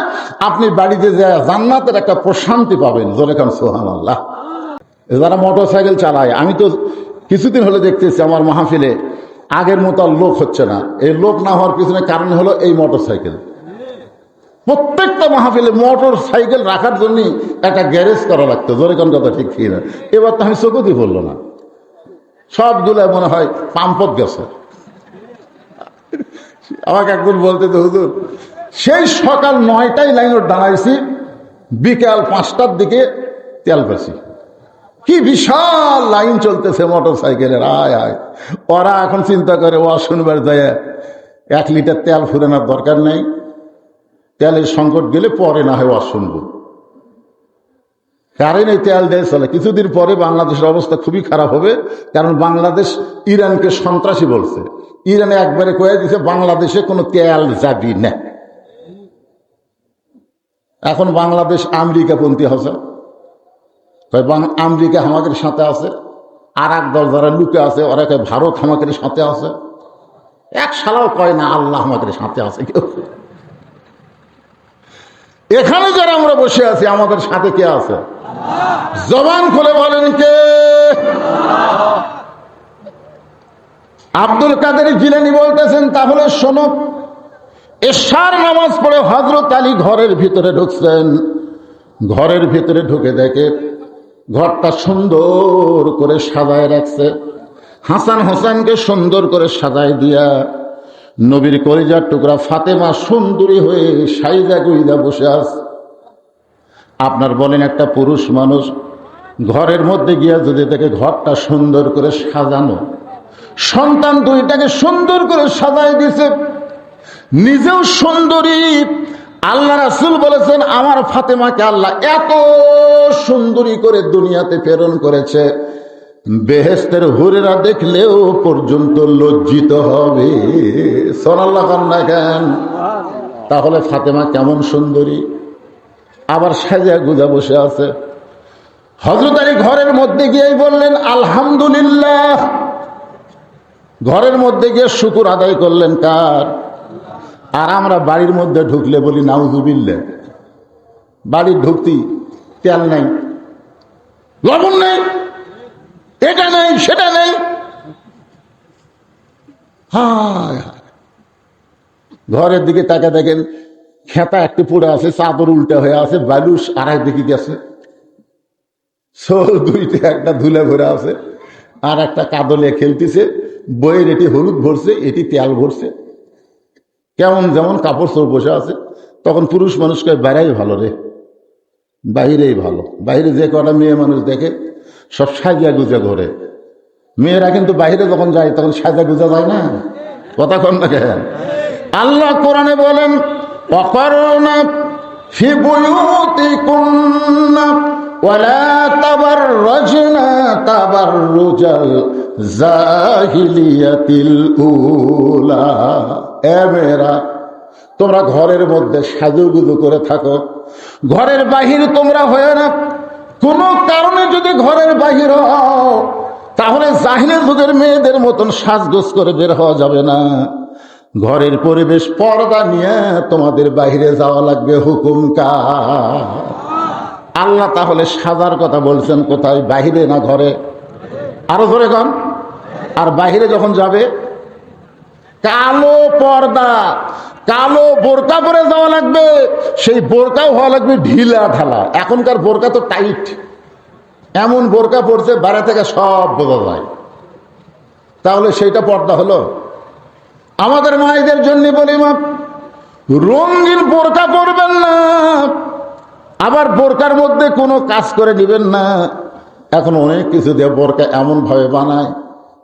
S1: আপনি বাড়িতে যায় জান্নাতের একটা প্রশান্তি পাবেন। জোরে কান সুবহানাল্লাহ। যারা মোটর সাইকেল চালায়, আমি তো কিছুদিন হলে দেখতেছি আমার মাহফিলে আগের মতো আর লোক হচ্ছে না। এই লোক না হওয়ার পিছনে কারণ হলো এই মোটর সাইকেল। প্রত্যেকটা মাহফিলে মোটর সাইকেল রাখার জন্য একটা গ্যারেজ করা লাগতো। জোরে কোন কথা ঠিক না? এবার তো আমি চোখতি বললো না, সবগুলো মনে হয় পাম্পত গেছে। আমাকে একজন বলতে তো, হুজুর সেই সকাল 9টায় লাইনে দাঁড়াইছি, বিকাল 5টার দিকে তেল পেছি। কি বিশাল লাইন চলতেছে মোটর সাইকেলের। আয় আয়, ওরা এখন চিন্তা করে ও শুনবার যায় 1 লিটার তেল ফুরানোর দরকার নেই, তেলের সংকট গেলে পরে না হয় ও শুনবো। কারণ এই তেল দিয়ে চলে। কিছুদিন পরে বাংলাদেশের অবস্থা খুবই খারাপ হবে, কারণ বাংলাদেশ ইরানকে সন্ত্রাসী বলছে। ইরানে একবারে কয়ে দিছে বাংলাদেশে কোনো তেল যাবি না। এখন বাংলাদেশ আমেরিকাপন্থী হচ্ছে, আমেরিকা আমাদের সাথে আছে, আর এক দল যারা লুকে আছে ওরা কয় ভারত আমাদের সাথে আছে। এক শালাও কয় না আল্লাহ আমাদের সাথে আছে। কেউ এখানে যারা আমরা বসে আছি আমাদের সাথে কে আছে? জবান খুলে বলেন কে? আব্দুল কাদের জিলানী বলতেছেন, তাহলে শোনো, এশার নামাজ পড়ে হযরত আলী ঘরের ভিতরে ঢুকছেন। ঘরের ভিতরে ঢুকে দেখে ঘরটা সুন্দর করে সাজায় রাখছে। হাসান হোসেনকে সুন্দর করে সাজায় দিয়া নবীর কলিজার টুকরা ফাতেমা সুন্দরী হয়ে সাইদা গুইদা বসে আছে। আপনার বলেন একটা পুরুষ মানুষ ঘরের মধ্যে গিয়া যদি দেখে ঘরটা সুন্দর করে সাজানো, সন্তান দুইটাকে সুন্দর করে সাজায় দিছে, নিজেও সুন্দরী, আল্লাহ রাসূল বলেছেন আমার ফাতেমাকে আল্লাহ এত সুন্দরী করে দুনিয়াতে প্রেরণ করেছে, বেহেশতের হুরেরা দেখলেও পর্যন্ত লজ্জিত হবে। সুবহানাল্লাহ কান্না কেন? তাহলে ফাতেমা কেমন সুন্দরী, আবার সাজিয়া গুজা বসে আছে। হযরত আলী ঘরের মধ্যে গিয়েই বললেন আলহামদুলিল্লাহ। ঘরের মধ্যে গিয়ে শুকর আদায় করলেন কার? আর আমরা বাড়ির মধ্যে ঢুকলে বলি নাউজুবিল্লাহ। বাড়ির ঢুকতি তেল নাই, লবণ নেই, এটা নেই, সেটা নেই। হায় ঘরের দিকে তাকে দেখেন খেতা একটু পড়ে আছে, চাদর উল্টা হয়ে আছে, বালুস আর একদিকে গেছে, সোল দুইটা একটা ধুলে ভরে আছে, আর একটা কাদলে খেলতেছে, বইয়ের এটি হলুদ ভরছে, এটি তেল ভরছে, কেমন যেমন কাপড় চোর বসে আছে। তখন পুরুষ মানুষকে বেড়াই ভালো রে, বাহিরেই ভালো। বাহিরে যে কটা মেয়ে মানুষ দেখে সব সাজিয়া গুজা ঘরে, মেয়েরা কিন্তু বাহিরে যখন যায় তখন সাজা গুজা যায় না, কথা কন না কেন? আল্লাহ কোরআনে বলেন ওয়াকারনা ফি বুয়ুতিকুন্না ওয়ালা তাবাররাজনা তাবাররুজাল জাহিলিয়াতিল উলা। এ মেয়েরা তোমরা ঘরের মধ্যে সাজুগুজু করে থাকো, ঘরের বাহির তোমরা হয়ে না। কোন কারণে যদি ঘরের বাহির হও তাহলে জাহিলি যুগের মেয়েদের মতন সাজগোজ করে বের হওয়া যাবে না। ঘরের পরিবেশ পর্দা নিয়ে তোমাদের বাহিরে যাওয়া লাগবে। হুকুম কার? আল্লাহ তাহলে সাজার কথা বলছেন কোথায়? বাহিরে না ঘরে? আরো ধরে কন। আর বাহিরে যখন যাবে কালো পর্দা, কালো বোরকা পরে যাওয়া লাগবে। সেই বোরকাও হওয়া লাগবে ঢিলা ঢালা। এখনকার বোরকা তো টাইট, এমন বোরকা পড়ছে বাইরে থেকে সব বোঝা যায়। তাহলে সেইটা পর্দা হলো? আমাদের মায়েদের জন্য বলি মা, রঙিন বোরকা পরবেন না, আবার বোরকার মধ্যে কোনো কাজ করে দিবেন না। এখন অনেক কিছু দিয়ে বোরকা এমন ভাবে বানায়,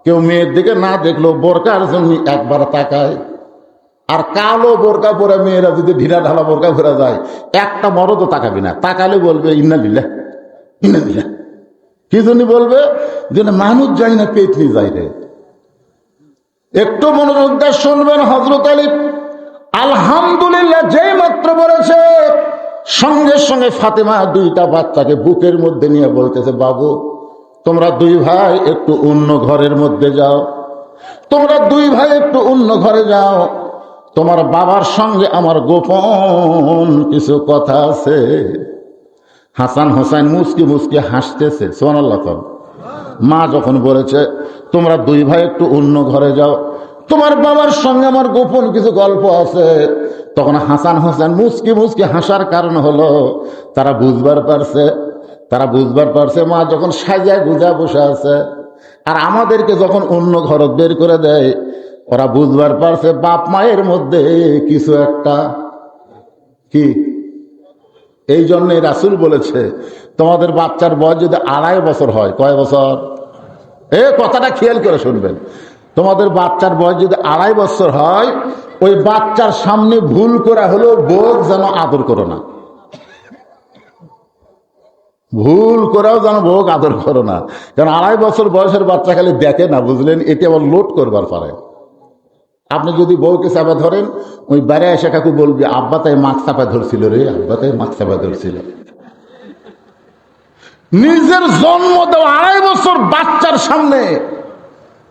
S1: কেউ মেয়ের দিকে না দেখলেও বোরকার জন্য একবার তাকায়। আর কালো বোরকা পরে মেয়েরা যদি ঢিলা ঢালা বোরকা ভরে যায়, একটা মরদও তাকাবি না, তাকালে বলবে ইন্না লিল্লাহ ইন্না লিল্লাহ। কি জন্য বলবে? যে মানুষ যায় না, পেটনি যায় রে। একটু মনোযোগ দিয়ে শুনবেন। হযরত আলী আলহামদুলিল্লাহ যেই মাত্র বলেছে, সঙ্গে সঙ্গে ফাতেমা দুইটা বাচ্চাকে বুকের মধ্যে নিয়ে বলতেছে বাবু তোমরা দুই ভাই একটু অন্য ঘরের মধ্যে যাও, তোমরা দুই ভাই একটু অন্য ঘরে যাও, তোমার বাবার সঙ্গে আমার গোপন কিছু কথা আছে। হাসান হোসেন মুস্কি মুস্কি হাসতেছে। সুবহানাল্লাহ। মা যখন বলেছে তোমরা দুই ভাই একটু অন্য ঘরে যাও, তোমার বাবার সঙ্গে আমার গোপন কিছু গল্প আছে, তখন হাসান হোসেন মুস্কি মুস্কি হাসার কারণ হলো তারা বুঝবার পারছে মা যখন সাজা গুজা বসে আছে, আর আমাদেরকে যখন অন্য ঘর বের করে দেয়, ওরা বুঝবার পারছে বাপ মায়ের মধ্যে কিছু একটা কি। এই জন্যে রাসূল বলেছে তোমাদের বাচ্চার বয়স যদি 2.5 বছর হয়, কয় বছর? কথাটা খেয়াল করে শুনবেন। তোমাদের বাচ্চার বয়স যদি 2.5 বছর হয়, ওই বাচ্চার সামনে ভুল করা হলো বউ যেন আদর করো না, ভুল করাও যেন বউ আদর করো না। কারণ 2.5 বছর বয়সের বাচ্চা খালি দেখে না, বুঝলেন, এটি আবার লোড করবার পারে। আপনি যদি বউকে চাপা ধরেন, ওই বাইরে এসে কাকু বলবে আব্বা তাই মাছ চাপা ধরছিল রে, আব্বা তাই মাছ চাপা ধরছিল। নিজের জন্ম দেওয়া 2.5 বছর বাচ্চার সামনে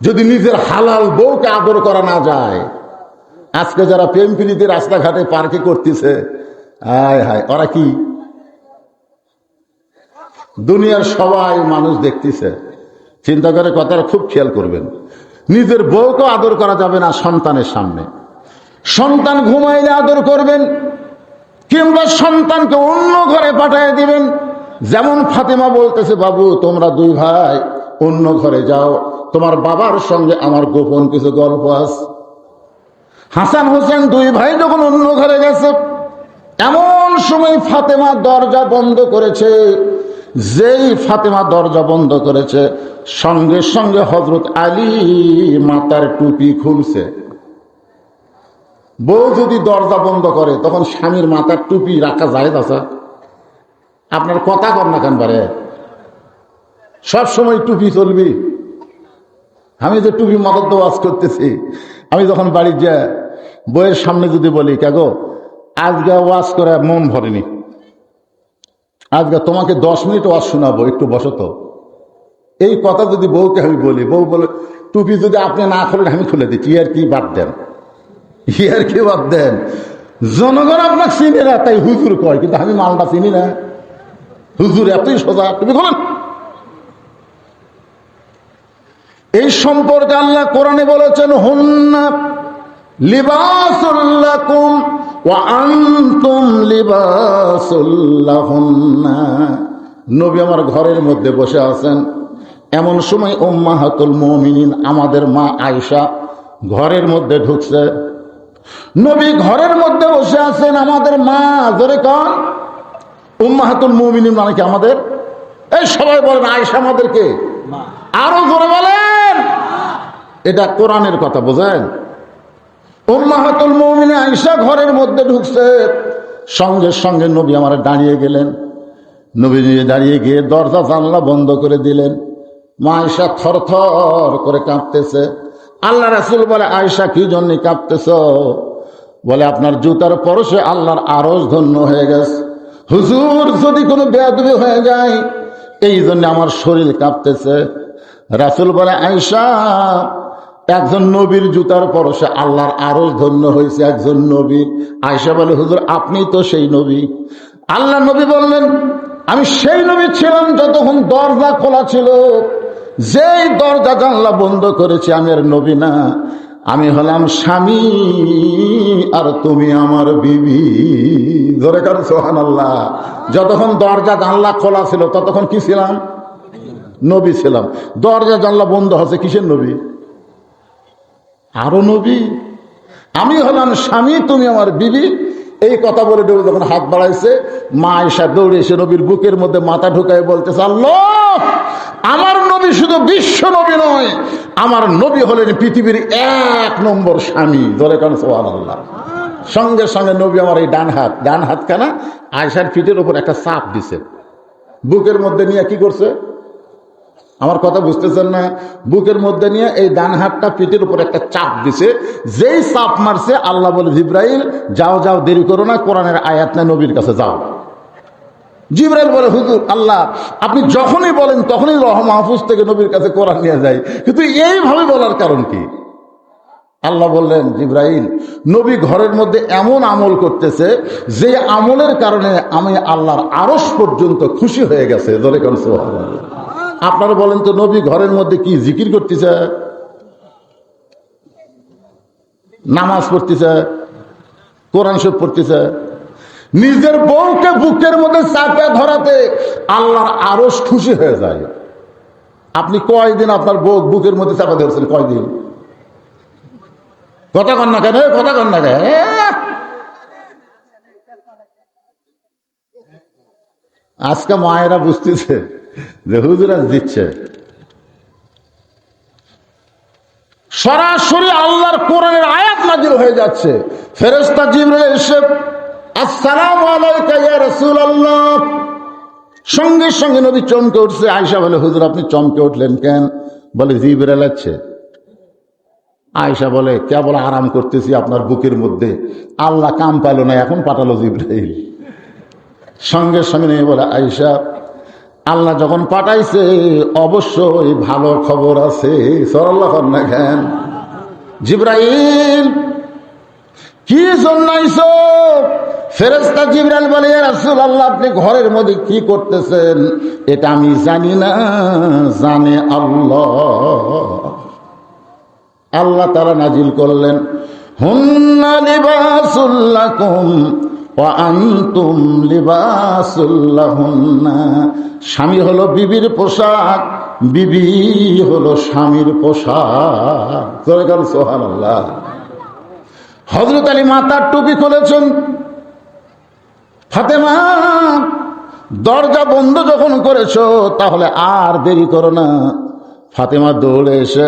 S1: যদি নিজের হালাল বউকে আদর করা না যায়, আজকে যারা প্রেম প্রীতি রাস্তাঘাটে পার্কে করতেছে, হায় হায়, ওরা কি দুনিয়ার সবাই মানুষ দেখতেছে। চিন্তা করে কথাটা খুব খেয়াল করবেন। নিজের বউকে আদর করা যাবে না সন্তানের সামনে। সন্তান ঘুমাইলে আদর করবেন, কিংবা সন্তানকে অন্য ঘরে পাঠিয়ে দিবেন। যেমন ফাতেমা বলতেছে বাবু তোমরা দুই ভাই অন্য ঘরে যাও, তোমার বাবার সঙ্গে আমার গোপন কিছু গল্প আছে। হাসান হোসেন দুই ভাই যখন অন্য ঘরে গেছে, এমন সময় ফাতেমা দরজা বন্ধ করেছে। যেই ফাতেমা দরজা বন্ধ করেছে, সঙ্গে সঙ্গে হযরত আলী মাথার টুপি খুলছে। বউ যদি দরজা বন্ধ করে তখন স্বামীর মাথার টুপি রাখা যায় না? আপনার কথা কর না কেন পারে? সব সময় টুপি চলবি? আমি যে টুপি মদত ওয়াজ করতেছি, আমি যখন বাড়ি যাই বইয়ের সামনে যদি বলি, কাগো আজকে ওয়াজ করে মন ভরেনি, আজকে তোমাকে 10 মিনিট ওয়াজ শোনাবো, একটু বসো তো, এই কথা যদি বউকে আমি বলি, বউ বলে টুপি যদি আপনি না খোলেন আমি খুলে দিচ্ছি। ইয়ার কি বাদ দেন, ইয়ার কি বাদ দেন। জনগণ আপনাকে চিনি না তাই হুজুর কয়, কিন্তু আমি মালটা চিনি না। হুজুর এতই সোজা, টুপি খোলেন। এই সম্পর্কে আল্লাহ কোরআনে বলেছেন, হুন্না লিবাসুল লাকুম ওয়া আনতুম লিবাসুল লাহুন্না। নবী আমার ঘরের মধ্যে বসে আছেন, এমন সময় উম্মাহাতুল মুমিনিন আমাদের মা আয়েশা ঘরের মধ্যে ঢুকছে। নবী ঘরের মধ্যে বসে আছেন, আমাদের মা, ধরে কন উম্মাহাতুল মুমিনিন মানে কি আমাদের? এই সবাই বলেন আয়েশা আমাদেরকে, আরো জোরে বলেন। এটা কোরআনের কথা, বোঝেন? উম্মাহাতুল মুমিনিন আয়েশা ঘরের মধ্যে ঢুকছে, সঙ্গে সঙ্গে নবী আমার দাঁড়িয়ে গেলেন। নবী দাঁড়িয়ে গিয়ে দরজা জানলা বন্ধ করে দিলেন। মা আয়েশা থরথর করে কাঁপতেছে। আল্লাহ রাসূল বলে, আয়েশা কি জন্য কাঁপতেছ? বলে, আপনার জুতার পরশে আল্লাহর আরশ ধন্য হয়ে গেছে। হুজুর, যদি কোনো বেয়াদবি হয়ে যায় এই জন্য আমার শরীর কাঁপতেছে। রাসূল বলে, আয়েশা, একজন নবীর জুতার পরশে আল্লাহর আরশ ধন্য হয়েছে, একজন নবীর। আয়েশা বলে, হুজুর আপনি তো সেই নবী। আল্লাহ নবী বললেন, আমি সেই নবী ছিলাম যতক্ষণ দরজা খোলা ছিল। যেই দরজা জানলা বন্ধ করেছি আমি আর নবী না, আমি হলাম স্বামী আর তুমি আমার বিবি। ধরে কারণ সুবহানাল্লাহ। যতক্ষণ দরজা জানলা খোলা ছিল ততক্ষণ কি ছিলাম? নবী ছিলাম। দরজা জানলা বন্ধ হচ্ছে, কিসের নবী? আরো নবী। আমি হলাম স্বামী, তুমি আমার বিবি। এই কথা বলে নবী যখন হাত বাড়াইছে, মা আয়েশা দৌড়ে এসে নবীর বুকের মধ্যে মাথা ঢুকায় বলতেছে, আল্লাহ, আমার নবী শুধু বিশ্ব নবী নয়, আমার নবী হলেন পৃথিবীর 1 নম্বর স্বামী। ধরে কারণ সুবহানাল্লাহ। সঙ্গে সঙ্গে নবী আমার এই ডান হাত কানা আয়েশার পিঠের উপর একটা চাপ দিছে। বুকের মধ্যে নিয়ে কি করছে? আমার কথা বুঝতেছেন না? বুকের মধ্যে নিয়ে এই ডান হাতটা পিঠের উপর একটা চাপ দিছে। যেই চাপ মারছে আল্লাহ বলে, জিব্রাইল যাও যাও, দেরি করো না, কোরআনের আয়াত না, নবীর কাছে যাও। জিব্রাইল বলে, হুজুর আল্লাহ আপনি যখনই বলেন তখনই লৌহ মাহফুজ থেকে নবীর কাছে কোরআন নিয়ে যাই, কিন্তু এইভাবে বলার কারণ কি? আল্লাহ বললেন, জিব্রাইল, নবী ঘরের মধ্যে এমন আমল করতেছে যে আমলের কারণে আমি আল্লাহর আরশ পর্যন্ত খুশি হয়ে গেছে। ধরে কোন সুবহানাল্লাহ। আপনারা বলেন তো, নবী ঘরের মধ্যে কি জিকির করতেছে? নামাজ পড়তেছে, কোরআন শরীফ পড়তেছে। নিজের বউকে বুকের মধ্যে চাপে ধরাতে আল্লাহর আরশ খুশি হয়ে যায়। আপনি কয়দিন আপনার বউ বুকের মধ্যে চাপা ধরছেন? কয়দিন? কথা কন না কেন? কথা কন না কেন? আজকে মায়েরা বুঝতেছে যে হুজুর আজ দিচ্ছে। সরাসরি আল্লাহর কোরআনের আয়াত নাযিল হয়ে যাচ্ছে। ফেরেশতা জিবরাইল এসে, আসসালামু আলাইকা ইয়া রাসূলুল্লাহ। সঙ্গে সঙ্গে নবী চমকে উঠছে। আয়েশা বলে, হুজুর আপনি চমকে উঠলেন কেন? বলে, জিবরাইল আছে। আয়েশা বলে, কে? বলে, আরাম করতেছি আপনার বুকের মধ্যে। আল্লাহ কাম পাইল না, এখন পাঠালো জিবরাইল। সঙ্গে সঙ্গে নিয়ে বলে, আয়েশা, আল্লাহ যখন পাঠাইছে অবশ্যই ভালো খবর আছে। সাল্লাল্লাহু আলাইহি ওয়াসাল্লাম। জিবরাইল, কি জন্য আইছো? ফেরেশতা জিবরাইল বলে, ইয়া রাসূলুল্লাহ আপনি ঘরের মধ্যে কি করতেছেন এটা আমি জানি না, জানে আল্লাহ। আল্লাহ তাআলা নাজিল করলেন, হুন্না লিবাসুল লাকুম ওয়া আনতুম লিবাসুল লাহুন্না। স্বামী হলো বিবির পোশাক, বিবি হলো স্বামীর পোশাক। সুবহানাল্লাহ। হযরত আলী মাথার টুপি খুলেছেন। ফাতেমা, দরজা বন্ধ যখন করেছো তাহলে আর দেরি করো না। ফাতেমা দৌড়ে এসে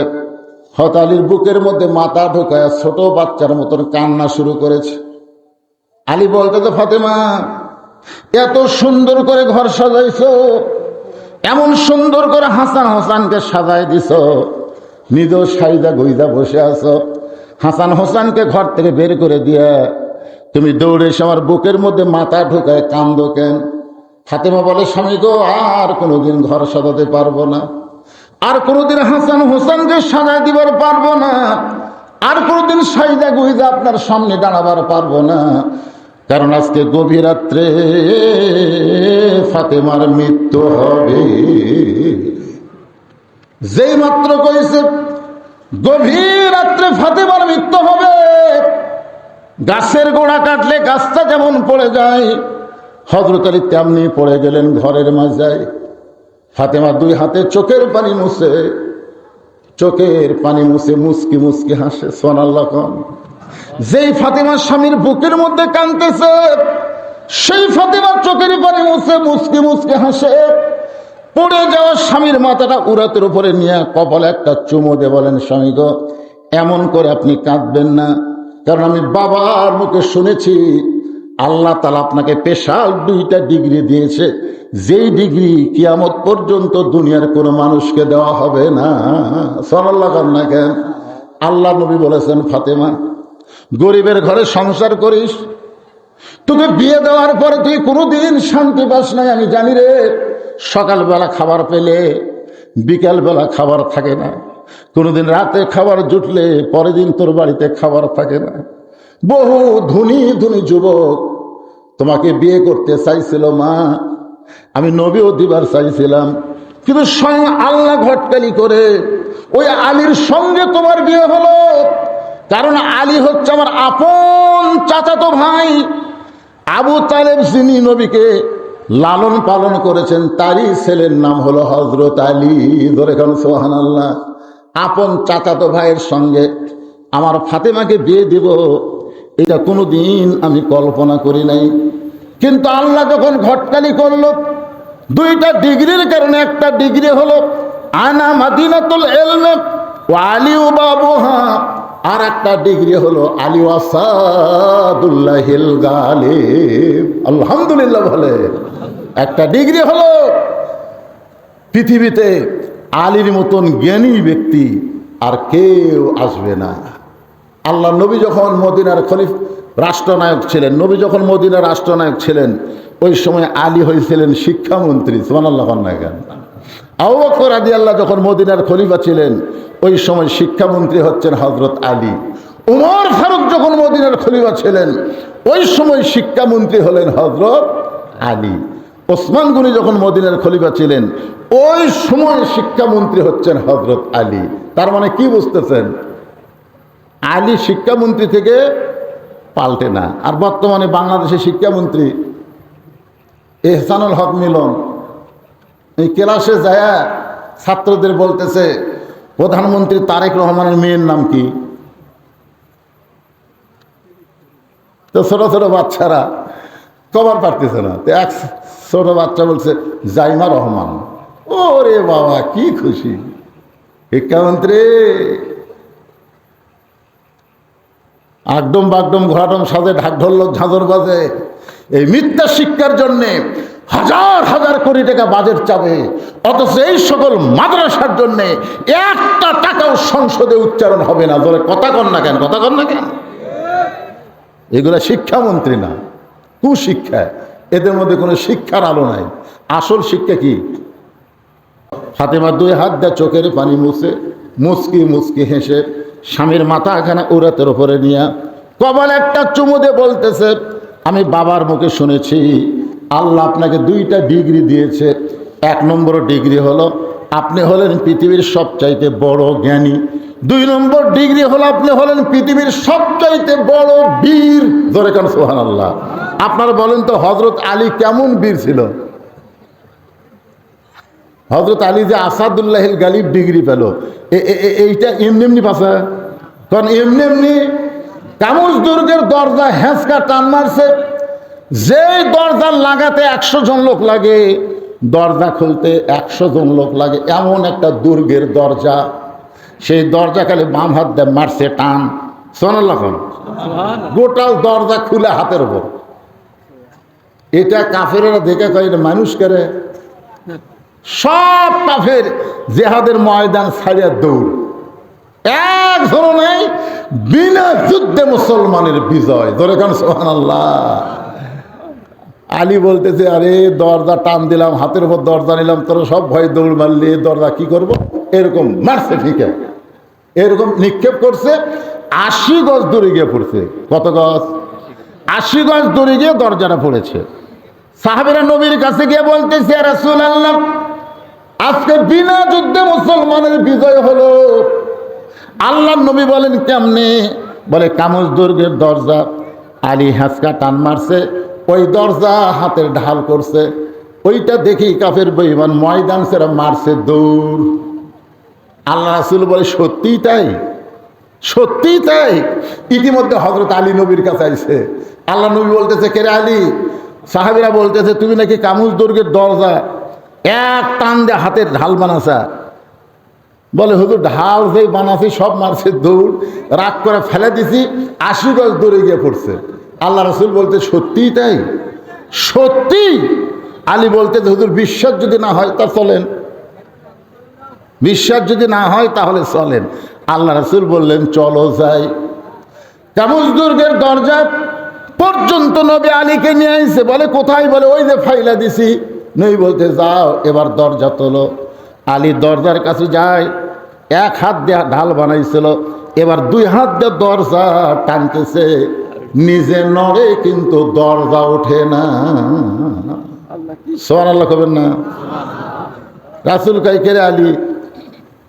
S1: হযরত আলীর বুকের মধ্যে মাথা ঢোকায় ছোট বাচ্চার মতন কান্না শুরু করেছে। আলী বলতে, তো ফাতেমা, এত সুন্দর করে ঘর সাজাইছো, এমন সুন্দর করে হাসান হোসেনকে সাজাই দিছো, নিজেও সাইদা গইদা বসে আছো, হাসান হোসেনকে ঘর থেকে বের করে দিয়ে তুমি দৌড়ে এসে আমার বুকের মধ্যে মাথা ঢোকায় কান্দো কেন? ফাতেমা বলে, স্বামী গো, আর কোনোদিন ঘর সাজাতে পারবো না, আর কোনোদিন হাসান হোসেনকে সাজাই দিবার পারবো না, আর কোনোদিন সাইদা গুইদা আপনার সামনে দাঁড়াবার পারবো না, কারণ আজকে গভীর রাত্রে ফাতেমার মৃত্যু হবে। যেই মাত্র কইছে গভীর রাত্রে ফাতেমার মৃত্যু হবে, গাছের গোড়া কাটলে গাছটা যেমন পড়ে যায়, হযরত আলী তেমনি পড়ে গেলেন ঘরের মাঝায়। ফাতেমা দুই হাতে চোখের পানি মুছে মুসকি মুসকি হাসে। সুবহানাল্লাহ। যেই ফাতেমার স্বামীর বুকের মধ্যে কাঁদতেছে, সেই ফাতেমার চোখের পানি মুছে মুসকি মুসকি হাসে। পড়ে যাওয়া স্বামীর মাথাটা উরাতের উপরে নিয়ে কপালে একটা চুমো দিয়ে বলেন, স্বামী গো, এমন করে আপনি কাঁদবেন না, কারণ আমি বাবার মুখে শুনেছি আল্লাহ তাআলা আপনাকে স্পেশাল 2টা ডিগ্রি দিয়েছে, যেই ডিগ্রি কিয়ামত পর্যন্ত দুনিয়ার কোনো মানুষকে দেওয়া হবে না। সুবহানাল্লাহ। না কেন? আল্লাহ নবী বলেছেন, ফাতেমা, গরিবের ঘরে সংসার করিস, তোকে বিয়ে দেওয়ার পরে তুই কোনোদিন শান্তি পাস নাই, আমি জানি রে। সকালবেলা খাবার পেলে বিকালবেলা খাবার থাকে না, কোনোদিন রাতে খাবার জুটলে পরের দিন তোর বাড়িতে খাবার থাকে না। বহু ধনী ধনী যুবক তোমাকে বিয়ে করতে চাইছিল মা, আমি নবীও দিবার চাইছিলাম, কিন্তু স্বয়ং আল্লাহ ঘটকালি করে ওই আলীর সঙ্গে তোমার বিয়ে হলো। কারণ আলী হচ্ছে আমার আপন চাচাতো ভাই। আবু তালেব যিনি নবীকে লালন পালন করেছেন, তারই ছেলের নাম হলো হযরত আলী। ধরে কেন? সুবহানাল্লাহ। আপন চাচাতো ভাইয়ের সঙ্গে আমার ফাতেমাকে বিয়ে দিব, এটা কোনোদিন আমি কল্পনা করি নাই। কিন্তু আল্লাহ যখন ঘটকালি করলো, 2টা ডিগ্রির কারণে, একটা ডিগ্রি হলো আনা মাদিনাতুল ইলম ওয়া আলিউ বাবুহা, আর একটা ডিগ্রি হলো আলী আসাদুল্লাহিল গালিব। আলহামদুলিল্লাহ বলে। একটা ডিগ্রি হলো পৃথিবীতে আলীর মতন জ্ঞানী ব্যক্তি আর কেউ আসবে না। আল্লাহ নবী যখন মদিনার রাষ্ট্রনায়ক ছিলেন, ওই সময় আলী হয়েছিলেন শিক্ষামন্ত্রী। সুবহানাল্লাহ। আবু বকর রাদিয়াল্লাহু যখন মদিনার খলিফা ছিলেন, ওই সময় শিক্ষামন্ত্রী হচ্ছেন হযরত আলী। উমর ফারুক যখন মদিনার খলিফা ছিলেন, ওই সময় শিক্ষামন্ত্রী হলেন হযরত আলী। ওসমান গনি যখন মদিনার খলিফা ছিলেন, ওই সময় শিক্ষামন্ত্রী হচ্ছেন হযরত আলী। তার মানে কি বুঝতেছেন? আলী শিক্ষামন্ত্রী থেকে পাল্টে না। আর বর্তমানে বাংলাদেশের শিক্ষামন্ত্রী এহসানুল হক মিলন এই ক্লাসে যায় ছাত্রদের বলতেছে, প্রধানমন্ত্রী তারেক রহমানের মেয়ের নাম কি? তো ছোট ছোট বাচ্চারা কবার পারতেছে না। তো এক ছোট বাচ্চা বলছে জাইমা রহমান। ওরে বাবা, কি খুশি! শিক্ষামন্ত্রী আগডম বাগডম ঘোড়াডম সাজে, ঢাক ঢোলক ঝাঁঝর বাজে। এই মিথ্যা শিক্ষার জন্যে হাজার হাজার কোটি টাকা বাজেট চাবে, অথচ এই সকল মাদ্রাসার জন্যে 1টা টাকাও সংসদে উচ্চারণ হবে না। ধরে কথা কন না কেন? এগুলা শিক্ষামন্ত্রী না, কুশিক্ষা। এদের মধ্যে কোনো শিক্ষার আলো নাই। আসল শিক্ষা কি? ফাতেমা 2 হাত দিয়ে চোখের পানি মুছে মুচকি মুচকি হেসে স্বামীর মাথা এখানে উরাতের উপরে নিয়ে কপালে একটা চুমু দিয়ে বলতেছে, আমি বাবার মুখে শুনেছি আল্লাহ আপনাকে 2টা ডিগ্রি দিয়েছে। 1 নম্বর ডিগ্রি হলো আপনি হলেন পৃথিবীর সবচাইতে বড় জ্ঞানী। 2 নম্বর ডিগ্রি হলো আপনি হলেন পৃথিবীর সবচাইতে বড় বীর। ধরে কেন? সুবহানাল্লাহ। আপনারা বলেন তো হযরত আলী কেমন বীর ছিল? হযরত আলী যে আসাদুল্লাহিল গালিব ডিগ্রি পেল, এইটা এমনি এমনি পাশা, কারণ এমনি এমনি কামুজ দুর্গের দরজা হ্যাঁচকা টান মারছে। যেই দরজা লাগাতে 100 জন লোক লাগে, দরজা খুলতে 100 জন লোক লাগে, এমন একটা দুর্গের দরজা। সেই দরজা খালি বাম হাত দিয়ে মারছে টান, সুবহানাল্লাহ, গোটাল দরজা খুলে হাতের উপর। এটা কাফেরেরা দেখে কয় এটা মানুষ করে। সব কাফের জিহাদের ময়দান ছাড়িয়া দৌড়, একজনও নেই বিনা যুদ্ধে মুসলমানের বিজয়। ধরে কারণ সুবহানাল্লাহ। আলী বলতেছে, আরে দরজা টান দিলাম, হাতের উপর দরজা নিলাম, তোরা সব ভয় দৌড় মারলি, দরজা কি করব? এরকম মারছে, ঠিক আছে, এরকম নিক্ষেপ করছে। 80 গজ দূরে গিয়ে পড়ছে। কত গজ? 80 গজ দূরে গিয়ে দরজাটা পড়েছে। সাহাবীরা নবীর কাছে গিয়ে বলতেছে, ইয়া রাসূলুল্লাহ, আজকে বিনা যুদ্ধে মুসলমানের বিজয় হলো। আল্লাহর নবী বলেন কেমনে? বলে কামুজ দুর্গের দরজা আলী হাসকা টান মারছে, ওই দরজা হাতের ঢাল করছে, ওইটা দেখি কাফের বেঈমান ময়দান ছেড়ে মারছে দৌড়। আল্লাহ রাসূল বলে, সত্যিই তাই? সত্যিই তাই? ইতিমধ্যে হযরত আলী নবীর কাছে আইছে। আল্লাহ নবী বলতেছে, কে রে আলী? সাহাবীরা বলতেছে, তুমি নাকি কামুজ দুর্গের দরজা এক টান দিয়ে হাতের ঢাল বানাছা। বলে, হুজুর ঢাল যেই বানাছি সব মারছে দৌড়, রাগ করে ফেলে দিছি, 80 গজ দূরে গিয়ে পড়ছে। আল্লাহ রাসূল বলতে, সত্যিই তাই? সত্যি? আলী বলতে, হুজুর বিশ্বাস যদি না হয় তা চলেন, বিশ্বাস যদি না হয় তাহলে চলেন। আল্লাহ রাসূল বললেন, চলো যাই। কামুজ দুর্গের দরজা পর্যন্ত নবী আলীকে নিয়ে আইছে। বলে, কোথায়? বলে, ওই যে ফাইলা দিছি। নবী বলতে, যাও এবার দরজা তোলো। আলী দরজার কাছে যায়, এক হাত দিয়ে ঢাল বানাইছিল, এবার 2 হাত দিয়ে দরজা টানতেছে, নিজে নড়ে কিন্তু দরজা ওঠে না। সুবহানাল্লাহ কবেন না? রাসূল কয়, কে রে আলী,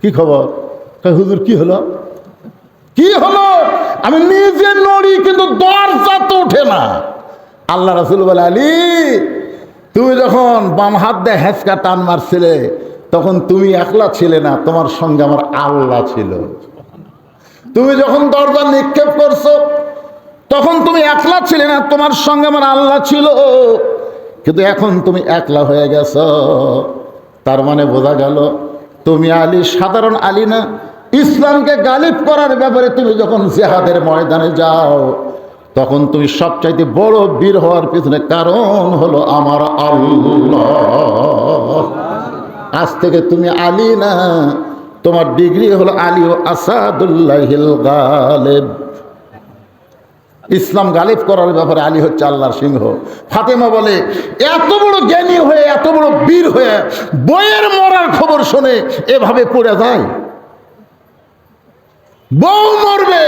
S1: কি খবর? কয়, হুজুর কি হলো? কি হলো? আমি নিজে নড়ি কিন্তু দরজা তো ওঠে না। আল্লাহ রাসূল বলে, আলী তুমি যখন বাম হাত দিয়ে হ্যাঁচকা টান মারছিলে তখন তুমি একলা ছিলে না, তোমার সঙ্গে আমার আল্লাহ ছিল। তুমি যখন দরজা নিক্ষেপ করছো তখন তুমি একলা ছিলে না, তোমার সঙ্গে আমার আল্লাহ ছিল। কিন্তু এখন তুমি একলা হয়ে গেছ। তার মানে বোঝা গেল তুমি আলী সাধারণ আলী না। ইসলামকে গালিব করার ব্যাপারে তুমি যখন জিহাদের ময়দানে যাও তখন তুমি সবচাইতে বড় বীর হওয়ার পিছনে কারণ হলো আমার আল্লাহ। আজ থেকে তুমি আলী না, তোমার ডিগ্রি হলো আলী ও আসাদুল্লাহিল গালিব। ইসলাম গালিব করার ব্যাপারে আলী হচ্ছে আল্লাহর সিংহ। ফাতেমা বলে, এত বড় জ্ঞানী হয়ে, এত বড় বীর হয়ে বইয়ের মরার খবর শুনে এভাবে পড়ে যায়? বউ মরবে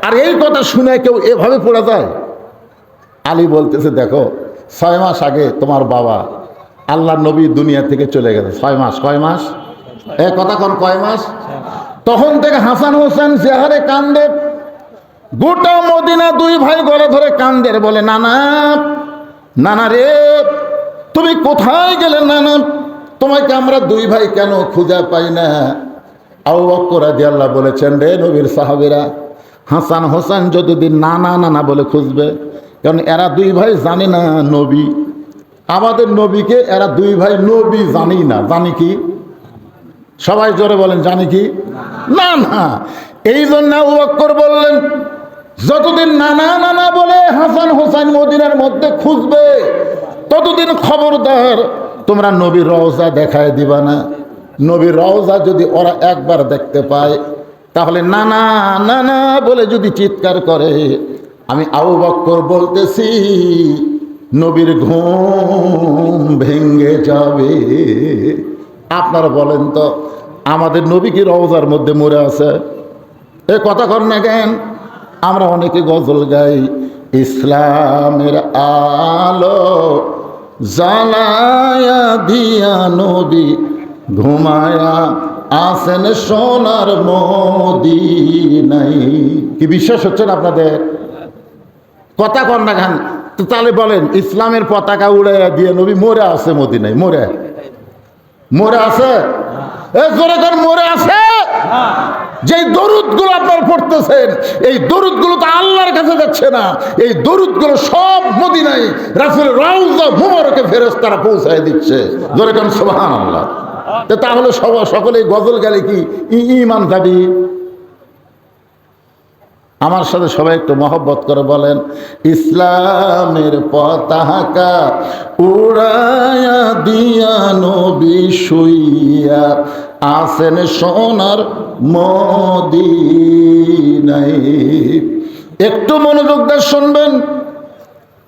S1: আর এই কথা শুনে কেউ এভাবে পড়ে যায়? আলী বলতেছে, দেখো 6 মাস আগে তোমার বাবা আল্লাহর নবী দুনিয়া থেকে চলে গেছে। 6 মাস। কয় মাস? এ কথা কোন কয় মাস? তখন থেকে হাসান হোসেন চেহারে কান্দে, গোটা মদিনা 2 ভাই গলা ধরে কান্দে, বলে, নানা নানা রে তুমি কোথায় গেলে নানা? তোমাকে আমরা 2 ভাই কেন খুঁজে পাই না? আবু বকর রাদিয়াল্লাহু বলেছেন, রে নবীর সাহাবীরা, হাসান হোসেন যতদিন নানা নানা বলে খুঁজবে, কারণ এরা 2 ভাই জানে না নবী। আমাদের নবীকে এরা 2 ভাই নবী জানি না। জানি কি? সবাই জোরে বলেন, জানি কি? না না। এই জন্য আবু বকর বললেন, যতদিন নানা নানা বলে হাসান হোসেন মদিনার মধ্যে খুঁজবে ততদিন খবরদার তোমরা নবীর রওজা দেখায় দিবা না। নবীর রওজা যদি ওরা একবার দেখতে পায় তাহলে নানা নানা বলে যদি চিৎকার করে, আমি আবু বকর বলতেছি নবীর ঘুম ভেঙে যাবে। আপনারা বলেন তো, আমাদের নবী কি রওজার মধ্যে মরে আছে? এ কথা কর না কেন? আমরা অনেকে গজল গাই, ইসলামের আলো জ্বালায়া দিয়া নবী ঘুমায়া আসেন সোনার মদিনায়। কি বিশ্বাস হচ্ছে না আপনাদের? কথা কর না কেন? তো তাহলে বলেন, ইসলামের পতাকা উড়াইয়া দিয়ে নবী মরে আছে মদিনায়, মরে মরে আছে? জোরে করে মরে আছে? যে দরুদ গুলো আপনার পড়তেছেন, এই দরুদ গুলো তো আল্লাহর কাছে যাচ্ছে না, এই দরুদ গুলো সব মদিনায় রাসূলের রওজা মুবারকে ফেরেশতারা পৌঁছায় দিচ্ছে। জোরে করে সুবহানাল্লাহ। তাহলে সকলে গজল গেলে কি ঈমান যাবে? আমার সাথে সবাই একটু মহব্বত করে বলেন, ইসলামের পতাকা উড়ায়া দিয়া নবী শুইয়া আসেন সোনার মদিনায়। একটু মনোযোগ দিয়ে শুনবেন।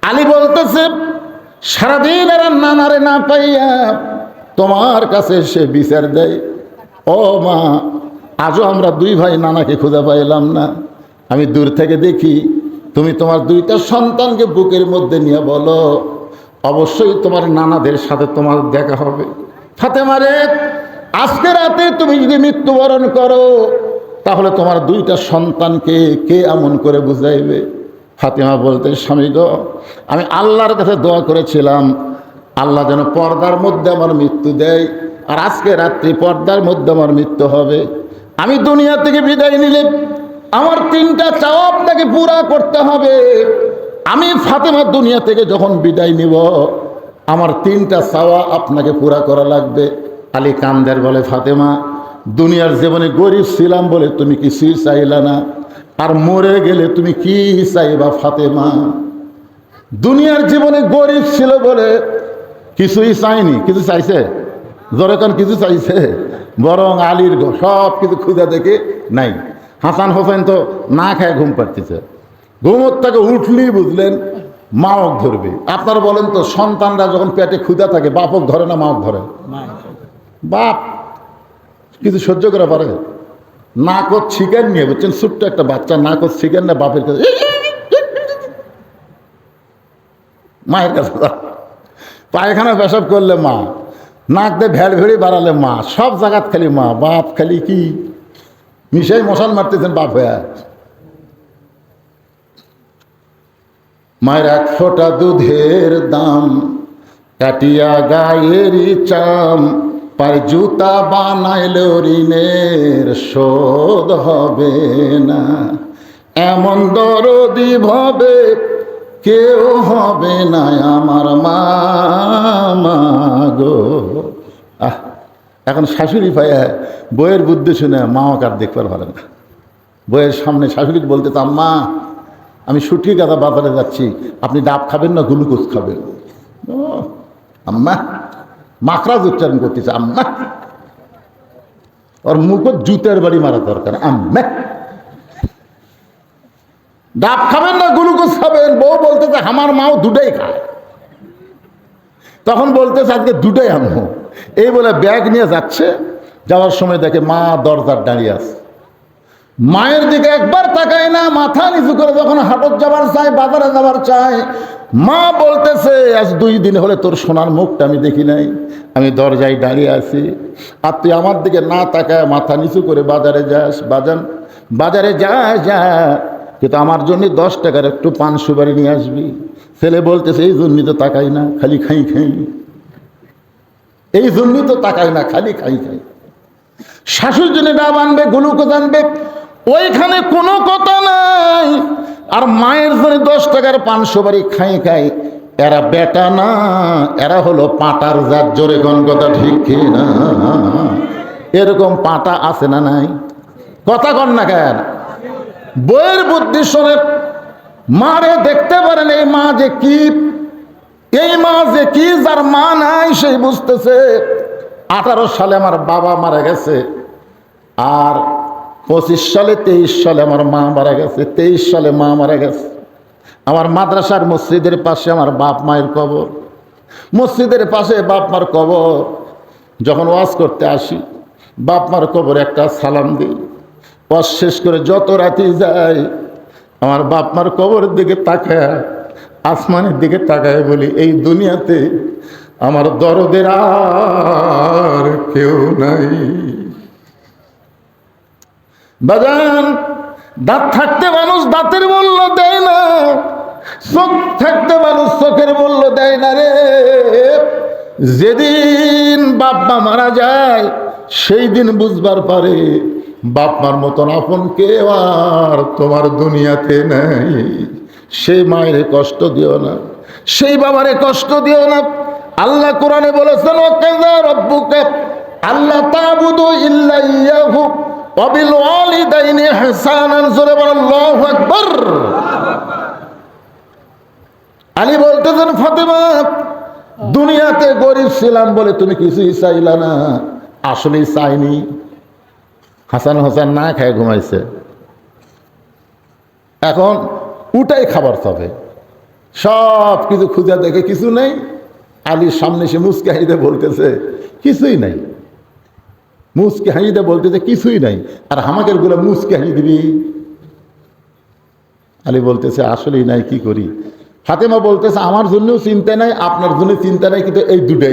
S1: আলী বলতেছে, সারাদিন এরা নানারে না পাইয়া তোমার কাছে সে বিচার দেয়, ও মা আজও আমরা দুই ভাই নানাকে খুঁজে পাইলাম না। আমি দূর থেকে দেখি তুমি তোমার দুইটা সন্তানকে বুকের মধ্যে নিয়ে বলো, অবশ্যই তোমার নানাদের সাথে তোমার দেখা হবে। ফাতেমা রে, আজকে রাতে তুমি যদি মৃত্যুবরণ করো তাহলে তোমার দুইটা সন্তানকে কে এমন করে বুঝাইবে? ফাতেমা বলতে, স্বামী গো, আমি আল্লাহর কাছে দোয়া করেছিলাম আল্লাহ যেন পর্দার মধ্যে আমার মৃত্যু দেয়, আর আজকে রাত্রি পর্দার মধ্যে আমার মৃত্যু হবে। আমি দুনিয়া থেকে বিদায় নিলে আমার তিনটা চাওয়া আপনাকে পুরা করতে হবে। আমি ফাতেমা দুনিয়া থেকে যখন বিদায় নিব আমার তিনটা চাওয়া আপনাকে পুরা করা লাগবে। আলী কান্দের বলে, ফাতেমা দুনিয়ার জীবনে গরিব ছিলাম বলে তুমি কিছুই চাইলা না, আর মরে গেলে তুমি কি চাইবা ফাতেমা? দুনিয়ার জীবনে গরিব ছিল বলে কিছুই চাইনি, কিছু চাইছে? জোরেকান কিছু চাইছে? বরং আলীর সব কিছু খুঁজে দেখে নাই। হাসান হোসেন তো না খায় ঘুম পাড়তেছে, ঘুমোর থেকে উঠলেই বুঝলেন মাওক ধরবে। আপনারা বলেন তো, সন্তানরা যখন পেটে ক্ষুধা থাকে বাপক ধরে না মাওক ধরে? বাপ কিছু সহ্য করে পারে? নাকত শিকার নিয়ে, বুঝছেন, ছোট্ট একটা বাচ্চা নাকত শিকার না বাপের কাছে, মায়ের কাছে পায়খানা পেশাব করলে মা, নাক দিয়ে ভেড় ভেড়ি বাড়ালে মা, সব জায়গাত খালি মা। বাপ খালি কি মিশাই মশাল মারতেছেন বাপ হয়ে। মায়ের এক ফোঁটা দুধের দাম কাটিয়া গায়েরই চাম, পায়ে জুতা বানাইলেও ঋণের শোধ হবে না। এমন দরদি ভাবে কেউ হবে না আমার মা গো। এখন শাশুড়ি পায়ে বইয়ের বুদ্ধি শুনে মাও কার দেখবার পারে না। বইয়ের সামনে শাশুড়িকে বলতে, আম্মা আমি সুটি গাদা বাজারে যাচ্ছি, আপনি ডাব খাবেন না গ্লুকোজ খাবেন? আম্মা মাকড়াজ উচ্চারণ করতেছে, আম্মা। ওর মুখে জুতের বাড়ি মারা দরকার। আম্মা ডাব খাবেন না গ্লুকোজ খাবেন? বউ বলতেছে আমার মাও দুটাই খায়। তখন বলতেছে আজকে দুটাই আনবো। এই বলে ব্যাগ নিয়ে যাচ্ছে, যাওয়ার সময় দেখে মা দরজার দাঁড়িয়ে আছে। মায়ের দিকে একবার তাকায় না, মাথা নিচু করে যখন হাটত যাবার চায়, বাজারে যাবার চায়, মা বলতেছে আজ 2 দিন হলে তোর সোনার মুখটা আমি দেখি নাই। আমি দরজায় দাঁড়িয়ে আছি, আর তুই আমার দিকে না তাকায় মাথা নিচু করে বাজারে যাস। বাজারে যা, কিন্তু আমার জন্য 10 টাকার একটু পান সুপারি নিয়ে আসবি। ছেলে বলতেছে এই জন্যই তো তাকাই না, খালি খাই। এই জন্যই তো তাকাই না, খালি খাই। শাশুর জন্য ডাব আনবে, গ্লুকোজ আনবে, ওইখানে কোনো কথা নাই। আর মায়ের জন্য 10 টাকার পান সুপারি খাই। এরা বেটা না, এরা হলো পাটার জাত। জোরে কোন কথা ঠিক কি না? এরকম পাটা আছে না নাই? কথা কন না কেন? বইয়ের বুদ্ধি শোনে। মারে দেখতে পারেন এই মা যে কি, যার মা নাই সেই বুঝতেছে। 18 সালে আমার বাবা মারা গেছে, আর 25 সালে 23 সালে আমার মা মারা গেছে, 23 সালে মা মারা গেছে। আমার মাদ্রাসার মসজিদের পাশে আমার বাপ মায়ের কবর, মসজিদের পাশে বাপ মার কবর। যখন ওয়াজ করতে আসি বাপ মার কবর একটা সালাম দিই। ওয়াজ শেষ করে যত রাতি যাই আমার বাপ মার কবরের দিকে তাকায়, আসমানের দিকে তাকায় বলি, এই দুনিয়াতে আমার দরদের আর কেউ নাই। বাজান, দাঁত থাকতে মানুষ দাঁতের মূল্য দেয় না, চোখ থাকতে মানুষ চোখের মূল্য দেয় না রে। যেদিন বাপ মা মারা যায় সেই দিন বুঝবার পারে বাপ মার মতন আপন কেউ আর তোমার দুনিয়াতে নাই। সেই মায়ের কষ্ট দিও না, সেই বাবারে কষ্ট দিও না। আল্লাহ কোরআনে বলেছেন, ওয়াকাযা রাব্বুকা আল্লা তা'বুদু ইল্লা ইয়াহু ওয়া বিল ওয়ালিদাইনি ইহসানান। জোরে বলেন আল্লাহু আকবার। আলী বলতেছেন, ফাতেমা দুনিয়াতে গরিব ছিলাম বলে তুমি কিছুই চাইলা না। আসলেই চাইনি। হাসান হোসেন না খায় ঘুমাইছে, এখন উঠাই খাবার তবে সব কিছু খুঁজে দেখে কিছু নেই। আলীর সামনে সে মুচকি হাসিতে বলতেছে কিছুই নাই, মুচকি হাসিতে বলতেছে কিছুই নাই, আর হামাকের গুলো মুচকি হাসি দিবি। আলী বলতেছে আসলেই নাই, কি করি? ফাতেমা বলতেছে আমার জন্যও চিন্তা নাই, আপনার জন্য চিন্তা নাই, কিন্তু এই দুটা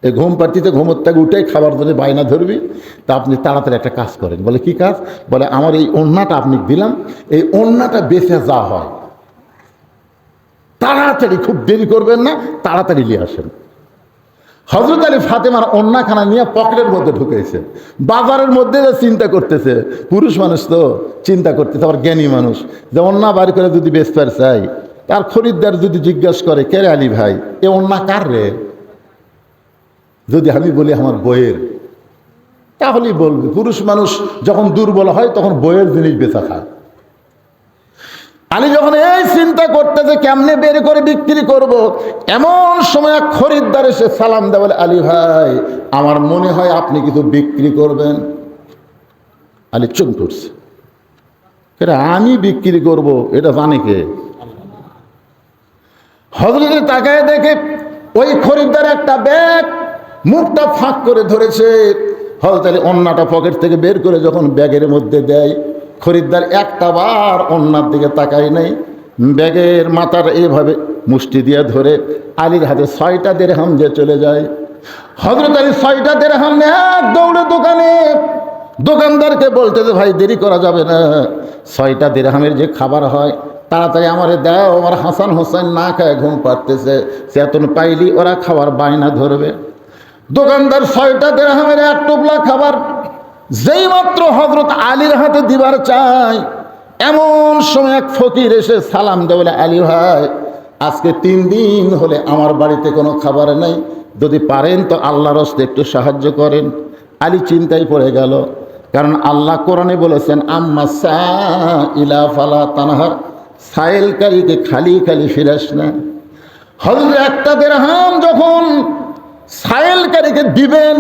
S1: এই ঘুম পাড়তিতে ঘুমোর থেকে উঠে খাবার জন্য বায়না ধরবি। তা আপনি তাড়াতাড়ি একটা কাজ করেন। বলে কি কাজ? বলে আমার এই ওড়নাটা আপনি দিলাম, এই ওড়নাটা বেঁচে যা হয় তাড়াতাড়ি, খুব দেরি করবেন না, তাড়াতাড়ি নিয়ে আসেন। হযরত আলী ফাতেমার ওড়নাখানা নিয়ে পকেটের মধ্যে ঢুকেছে। বাজারের মধ্যে যে চিন্তা করতেছে, পুরুষ মানুষ তো চিন্তা করতেছে, আবার জ্ঞানী মানুষ, যে ওড়না বার করে যদি বেচতে চাই, তার খরিদ্দার যদি জিজ্ঞাসা করে কে রে আলী ভাই, এ ওড়না কার রে? যদি আমি বলি আমার বইয়ের, তাহলেই বলবে। পুরুষ মানুষ যখন দুর্বল হয় তখন বইয়ের জিনিস বেচা খায়। আলী যখন এই চিন্তা করতেছে কেমনে বের করে বিক্রি করব, এমন সময় এক খরিদ্দার এসে সালাম দেয়, বলে আলী ভাই আমার মনে হয় আপনি কিছু বিক্রি করবেন। আলী চুপ করছে, আমি বিক্রি করব এটা জানে কে? হযরতের তাকায় দেখে ওই খরিদ্দার একটা ব্যাগ মুখটা ফাঁক করে ধরেছে। হযরত আলী ওড়নাটা পকেট থেকে বের করে যখন ব্যাগের মধ্যে দেয়, খরিদ্দার একটা বার ওড়নার দিকে তাকায় নাই, ব্যাগের মাথার এইভাবে মুষ্টি দিয়ে ধরে আলীর হাতে 6টা দিরহাম যে চলে যায়। হযরত আলী 6টা দিরহাম নিয়ে দৌড়ে দোকানদারকে বলতেছে ভাই দেরি করা যাবে না, 6টা দিরহামের যে খাবার হয় তাড়াতাড়ি আমারে দাও, আমার হাসান হোসেন না খায় ঘুম পাড়তেছে, চেতন পাইলি ওরা খাবার বায়না ধরবে। দোকানদার 6টা দিরহামের এক টোপলা খাবার যেই মাত্র হযরত আলীর হাতে দিবার চাই, এমন সময় এক ফকির এসে সালাম দেয়, বলে আলী ভাই আজকে 3 দিন হলে আমার বাড়িতে কোনো খাবার নেই, যদি পারেন তো আল্লাহর রাস্তে একটু সাহায্য করেন। আলী চিন্তায় পড়ে গেল, কারণ আল্লাহ কোরআনে বলেছেন আম্মা সাইলা ফালা তানহার, সাইলকারীকে খালি খালি ফিরাস না। হযরত একটা দিরহাম যখন সাইলকারীকে দিবেন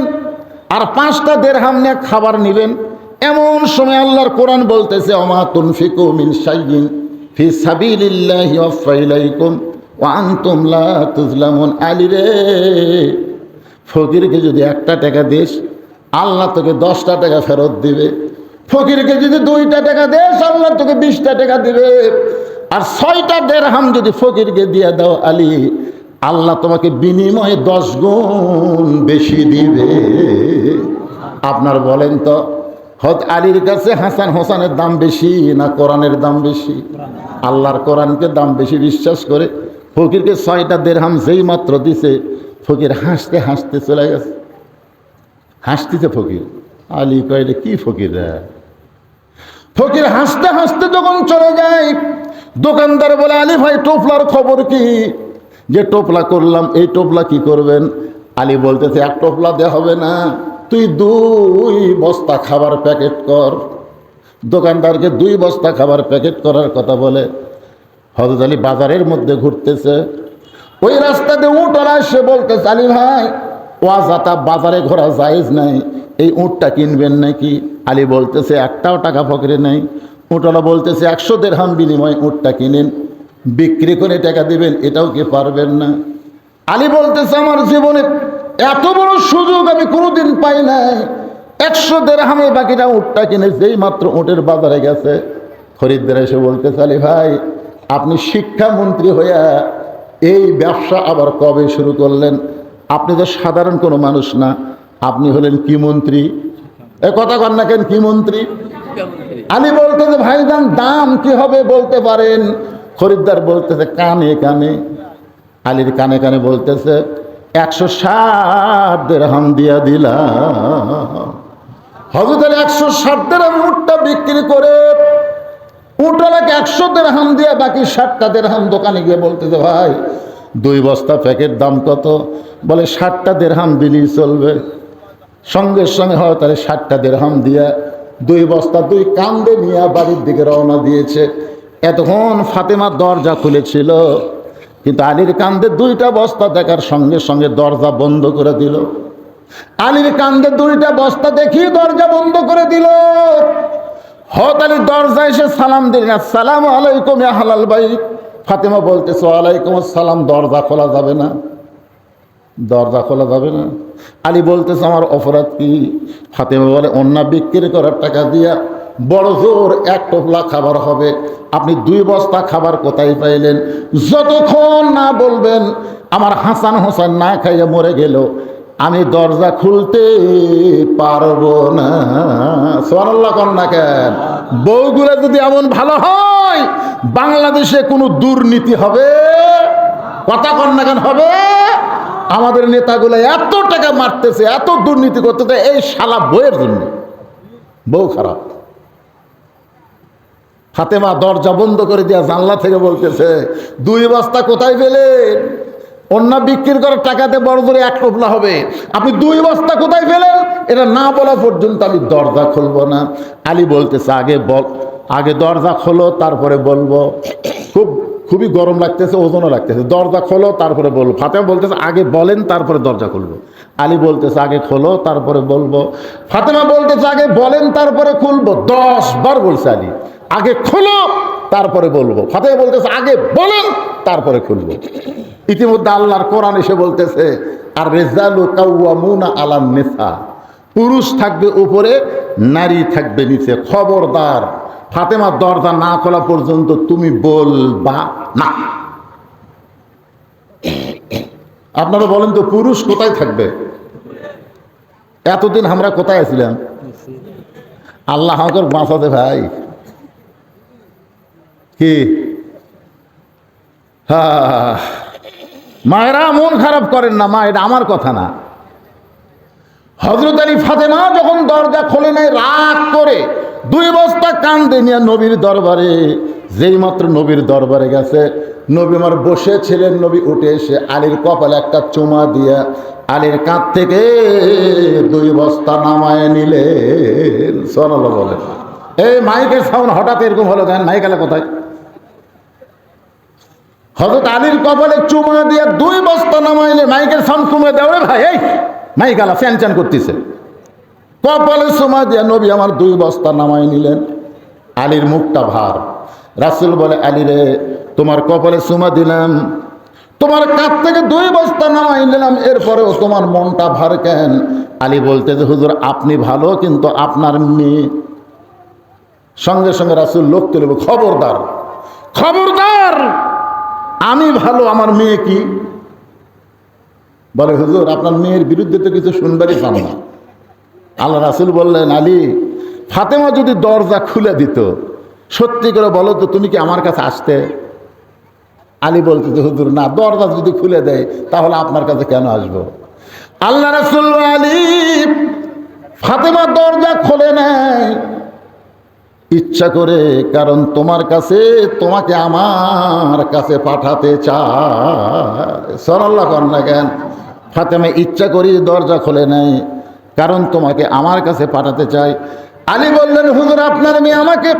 S1: আর 5টা দিরহাম নিয়ে খাবার নেবেন, এমন সময় আল্লাহর কোরআন বলতেছে ওমা তুনফিকু মিন শাইইন ফি সাবিলিল্লাহি ওয়াফা ইলাইকুম ওয়া আনতুম লা তুজলামুন। আলী রে, ফকিরকে যদি 1টা টাকা দিস আল্লাহ তোকে 10টা টাকা ফেরত দিবে, ফকিরকে যদি 2টা টাকা দিস আল্লাহ তোকে 20টা টাকা দিবে, আর 6টা দিরহাম যদি ফকিরকে দিয়ে দাও আলী, আল্লাহ তোমাকে বিনিময়ে 10 গুণ বেশি দিবে। আপনার বলেন তো হযরত আলীর কাছে হাসান হোসেনের দাম বেশি না কোরআনের দাম বেশি? আল্লাহর কোরআনকে দাম বেশি বিশ্বাস করে ফকিরকে 6টা দিরহাম যেই মাত্র দিছে, ফকির হাসতে হাসতে চলে গেছে। হাসতেছে ফকির। আলী কইলে কি ফকির রে? ফকির হাসতে হাসতে যখন চলে যায়, দোকানদার বলে আলী ভাই টোপলার খবর কি? যে টোপলা করলাম, এই টোপলা কি করবেন? আলী বলতেছে 1 টোপলা দেওয়া হবে না, তুই 2 বস্তা খাবার প্যাকেট কর। দোকানদারকে 2 বস্তা খাবার প্যাকেট করার কথা বলে। হযরত আলী বাজারের মধ্যে ঘুরতেছে, ওই রাস্তা দিয়ে উটওয়ালা এসে বলতেছে আলী ভাই ওয়াজাতা বাজারে ঘোরা জায়েজ নাই, এই উটটা কিনবেন নাকি? আলী বলতেছে 1টাও টাকা পকেটে নেই। উটওয়ালা বলতেছে 100 দিরহাম বিনিময়ে উটটা কিনেন, বিক্রি করে টাকা দিবেন, এটাও কি পারবেন না? আলী বলতেছে আমার জীবনে এত বড় সুযোগ আমি কোনোদিন পাই নাই, 100 দিরহামে বাকিটা উটটা কিনে যেই মাত্র উটের বাজারে গেছে, খরিদ্দার এসে বলতেছে আলী ভাই আপনি শিক্ষামন্ত্রী হইয়া এই ব্যবসা আবার কবে শুরু করলেন? আপনি তো সাধারণ কোনো মানুষ না, আপনি হলেন কি মন্ত্রী? এ কথা কন না কেন, কি মন্ত্রী? আলী বলতেছে ভাইজান দাম কি হবে বলতে পারেন? খরিদ্দার বলতেছে কানে কানে। আলীর কানে কানে বলতেছে 160 দিরহাম দিয়া দিলাম। হযরত আলী 160 দিরহাম উটটা বিক্রি করে উটওয়ালাকে 100 দিরহাম দিয়ে বাকি 60টা দিরহাম দোকানে গিয়ে বলতেছে, ভাই 2 বস্তা প্যাকেট দাম কত? বলে 60টা দিরহাম দিলেই চলবে। সঙ্গে সঙ্গে হয় তাহলে 60টা দিরহাম দিয়া 2 বস্তা 2 কান্দে নিয়ে বাড়ির দিকে রওনা দিয়েছে। এতক্ষণ ফাতেমা দরজা খুলেছিল, কিন্তু আলীর কান্দে 2টা বস্তা দেখার সঙ্গে সঙ্গে দরজা বন্ধ করে দিল। আলীর কান্দে 2টা বস্তা দেখি দরজা বন্ধ করে দিল। হযরত আলী দরজা এসে সালাম দিলেন, আসসালামু আলাইকুম ইয়া আহলাল বাইত। ফাতেমা বলতেছে, ওয়ালাইকুম আসসালাম। দরজা খোলা যাবে না, দরজা খোলা যাবে না। আলী বলতেছে, আমার অপরাধ কি? ফাতেমা বলে, অন্যা বিক্রি করার টাকা দিয়া বড় জোর 1 টোপলা খাবার হবে, আপনি 2 বস্তা খাবার কোথায় পাইলেন? যতক্ষণ না বলবেন আমার হাসান হোসেন না খাইয়ে মরে গেল, আমি দরজা খুলতে পারবো না। সুবহানাল্লাহ কোন না কেন? বউগুলো যদি এমন ভালো হয়, বাংলাদেশে কোনো দুর্নীতি হবে? কথা কোন না কেন? হবে? আমাদের নেতাগুলো এত টাকা মারতেছে, এত দুর্নীতি করতেছে এই শালা বউয়ের জন্য। বউ খারাপ। ফাতেমা দরজা বন্ধ করে দিয়া জানলা থেকে বলতেছে, 2 বস্তা কোথায় পেলেন? অন্য বিক্রি করার টাকাতে বড় জোরে 1 টোপলা হবে, আপনি 2 বস্তা কোথায় পেলেন? এটা না বলা পর্যন্ত আমি দরজা খুলবো না। আলী বলতেছে, আগে দরজা খোলো তারপরে বলবো। খুবই গরম লাগতেছে, ওজনও লাগতেছে, দরজা খোলো তারপরে বলবো। ফাতেমা বলতেছে, আগে বলেন তারপরে দরজা খুলবো। আলী বলতেছে, আগে খোলো তারপরে বলবো। ফাতেমা বলতেছে, আগে বলেন তারপরে খুলবো। 10 বার বলছে আলী, আগে খোলো তারপরে বলবো। ফাতেমা বলতেছে, আগে বলেন তারপরে খুলবো। ইতিমধ্যে আল্লাহর কোরআন এসে বলতেছে, আর রিজালু কাওয়ামুনা আলান নিসা, পুরুষ থাকবে উপরে, নারী থাকবে নিচে। খবরদার ফাতেমা দরজা না খোলা পর্যন্ত তুমি বলবা না। আপনারা বলেন তো, পুরুষ কোথায় থাকবে? এতদিন আমরা কোথায় আছিলাম? আল্লাহ আমাকে বাঁচাতে ভাই। কি মায়েরা মন খারাপ করেন না, মা এটা আমার কথা না। হযরত আলী ফাতেমা যখন দরজা খোলে নাই, রাগ করে 2 বস্তা কান্দে নিয়ে নবীর দরবারে, যেই মাত্র নবীর দরবারে গেছে, নবী আমার বসে ছিলেন, নবী উঠে এসে আলীর কপালে একটা চুমা দিয়া আলীর কাঁধ থেকে 2 বস্তা নামায় নিলেন। সুবহানাল্লাহ বলেন। এই মাইকের সাউন্ড হঠাৎ এরকম হলো কেন? মাইকালা কোথায়? হযরত আলীর কপালে চুমা দিয়ে 2 বস্তা নামাইলে মাইকের সাউন্ড কমে দেওয়া ভাই। এই মাইকালা চ্যান চ্যান করতেছে। কপালে চুমা দিয়ে নবী আমার 2 বস্তা নামাই নিলেন। আলীর মুখটা ভার। রাসূল বলে, আলী রে, তোমার কপালে চুমা দিলাম, তোমার কাছ থেকে 2 বস্তা নামাই নিলাম, এরপরেও তোমার মনটা ভার কেন? আলী বলতে যে, হুজুর আপনি ভালো, কিন্তু আপনার মেয়ে। সঙ্গে সঙ্গে রাসূল লোক তুলে, খবরদার খবরদার, আমি ভালো, আমার মেয়ে কি? বলে, হুজুর আপনার মেয়ের বিরুদ্ধে তো কিছু শুনবারই পান না। আল্লাহ রাসূল বললেন, আলী, ফাতেমা যদি দরজা খুলে দিত, সত্যি করে বলো তো, তুমি কি আমার কাছে আসতে? আলী বলতে, হুজুর না, দরজা যদি খুলে দেয় তাহলে আপনার কাছে কেন আসবো? আল্লাহ রাসূল, আলী, ফাতেমা দরজা খোলে নাই ইচ্ছা করে, কারণ তোমার কাছে, তোমাকে আমার কাছে পাঠাতে চায়। সুবহানাল্লাহ কর না কেন? ফাতেমা ইচ্ছা করি দরজা খোলে নাই, কারণ তোমাকে আমার কাছে পাঠাতে চাই। আলী বললেন, হুজুর আপনার মেয়ে আমাকে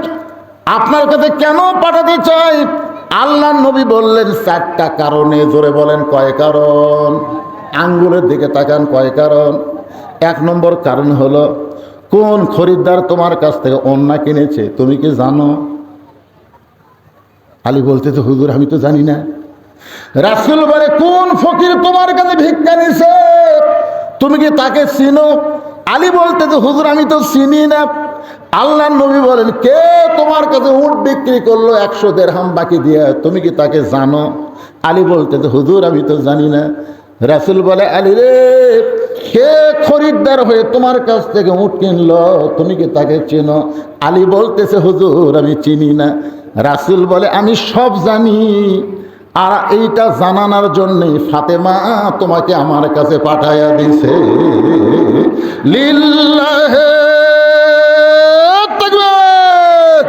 S1: আপনার কাছে কেন পাঠাতে চাই? আল্লাহর নবী বললেন, 4টা কারণে। জোরে বলেন, কয় কারণ? আঙ্গুলের দিকে তাকান, কয় কারণ? 1 নম্বর কারণ হলো, কোন খরিদ্দার তোমার কাছ থেকে ওন্না কিনেছে তুমি কি জানো? আলী বলতে, তো হুজুর আমি তো জানি না। রাসূল বলে, কোন ফকির তোমার কাছে ভিক্ষা নিছে তুমি কি তাকে চিনো? আলী বলতে, তো হুজুর আমি তো চিনি না। আল্লাহর নবী বলেন, কে তোমার কাছে উট বিক্রি করলো 100 দিরহাম বাকি দিয়ে, তুমি কি তাকে জানো? আলী বলতে, তো হুজুর আমি তো জানি না। রাসূল বলে, আলী রে, কে খরিদ্দার হয়ে তোমার কাছ থেকে উট কিনলো তুমি কি তাকে চেনো? আলী বলতেছে, হুজুর আমি চিনি না। রাসূল বলে, আমি সব জানি, আর এইটা জানানোর জন্যে ফাতেমা তোমাকে আমার কাছে পাঠাইয়া দিছে। লিল্লাহে তাকবীর।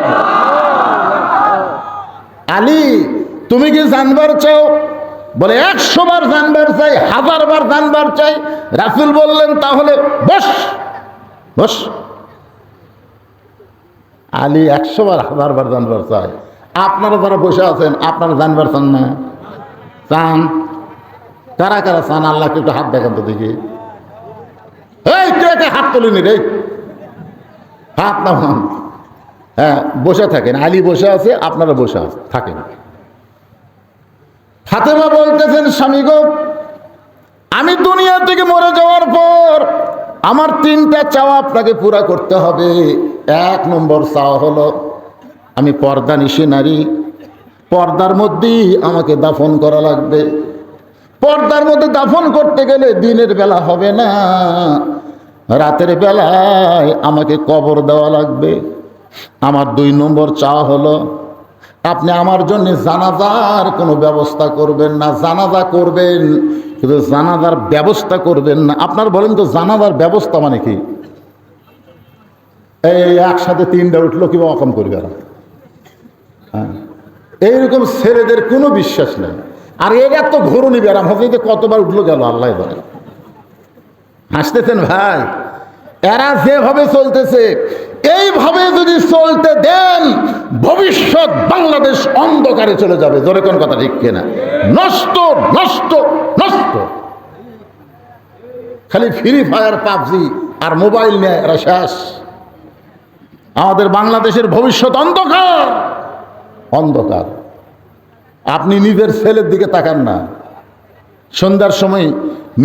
S1: আলী তুমি কি জানবার চাও? বলে 100 বার জানবার চাই, 1000 বার জানবার চাই। রাসূল বললেন তাহলে বস বস। আলী 100 বার 1000 বার জানবার চাই। আপনারা যারা বসে আছেন আপনারা জানবার চান না? চান? কারা কারা চান? আল্লাহকে একটু হাত দেখান তো দেখি। এই কে কে হাত তুলিনি রে? হাত নামান। হ্যাঁ বসে থাকেন। আলী বসে আছে, আপনারা বসে থাকেন। ফাতেমা বলতেছেন স্বামী গো, আমি দুনিয়া থেকে মরে যাওয়ার পর আমার 3টা চাওয়া আপনাকে পুরা করতে হবে। 1 নম্বর চাওয়া হলো আমি পর্দা নিশি নারী, পর্দার মধ্যেই আমাকে দাফন করা লাগবে। পর্দার মধ্যে দাফন করতে গেলে দিনের বেলা হবে না, রাতের বেলায় আমাকে কবর দেওয়া লাগবে। আমার 2 নম্বর চাওয়া হলো আপনি আমার জন্য জানাজার কোনো ব্যবস্থা করবেন না। জানাজা করবেন কিন্তু জানাজার ব্যবস্থা করবেন না। আপনার বলেন তো জানাজার ব্যবস্থা মানে কি? এই একসাথে 3টা উঠলো কিংবা অকম করবে না, এইরকম ছেলেদের কোনো বিশ্বাস নেই। আর এরা তো ঘুরুনি ব্যারাম হতে কতবার উঠলো গেল আল্লাহ জানে। হাসতেছেন ভাই? এরা যেভাবে চলতেছে এইভাবে যদি চলতে দেন ভবিষ্যৎ বাংলাদেশ অন্ধকারে চলে যাবে। জোরে কোন কথা ঠিক কিনা? নষ্ট নষ্ট নষ্ট। খালি ফ্রি ফায়ার পাবজি আর মোবাইল নিয়ে এরা শেষ। আমাদের বাংলাদেশের ভবিষ্যৎ অন্ধকার অন্ধকার। আপনি নিজের ছেলের দিকে তাকান না। সন্ধ্যার সময়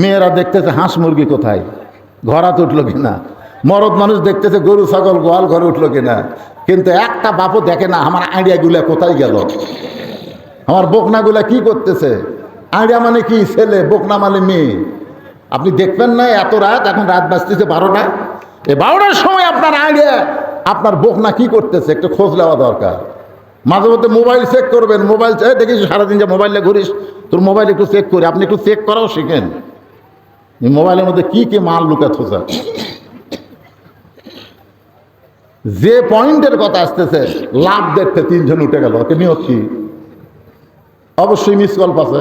S1: মেয়েরা দেখতেছে হাঁস মুরগি কোথায়, ঘরাতে উঠলো কিনা। মরদ মানুষ দেখতেছে গরু ছাগল গোয়াল ঘরে উঠলো কিনা। কিন্তু একটা বাপও দেখে না আমার আইডিয়াগুলা কোথায় গেল, আমার বকনাগুলা কি করতেছে। আইডিয়া মানে কি ছেলে, বকনা মানে মেয়ে। আপনি দেখবেন না এত রাত, এখন রাত বাজতেছে 12টা। এই 12টার সময় আপনার আইডিয়া আপনার বকনা কি করতেছে একটু খোঁজ নেওয়া দরকার। মাঝে মধ্যে মোবাইল চেক করবেন। মোবাইল দেখিস সারাদিন যে মোবাইলে ঘুরিস, তোর মোবাইল একটু চেক করি। আপনি একটু চেক করাও শিখেন মোবাইলের মধ্যে কি কি মাল লুকা থোসা। যে পয়েন্টের কথা আসতেছে লাভ দেখতে 3 জন উঠে গেল, ওকে নিয়ত কি? অবশ্যই মিস কল পাচ্ছে।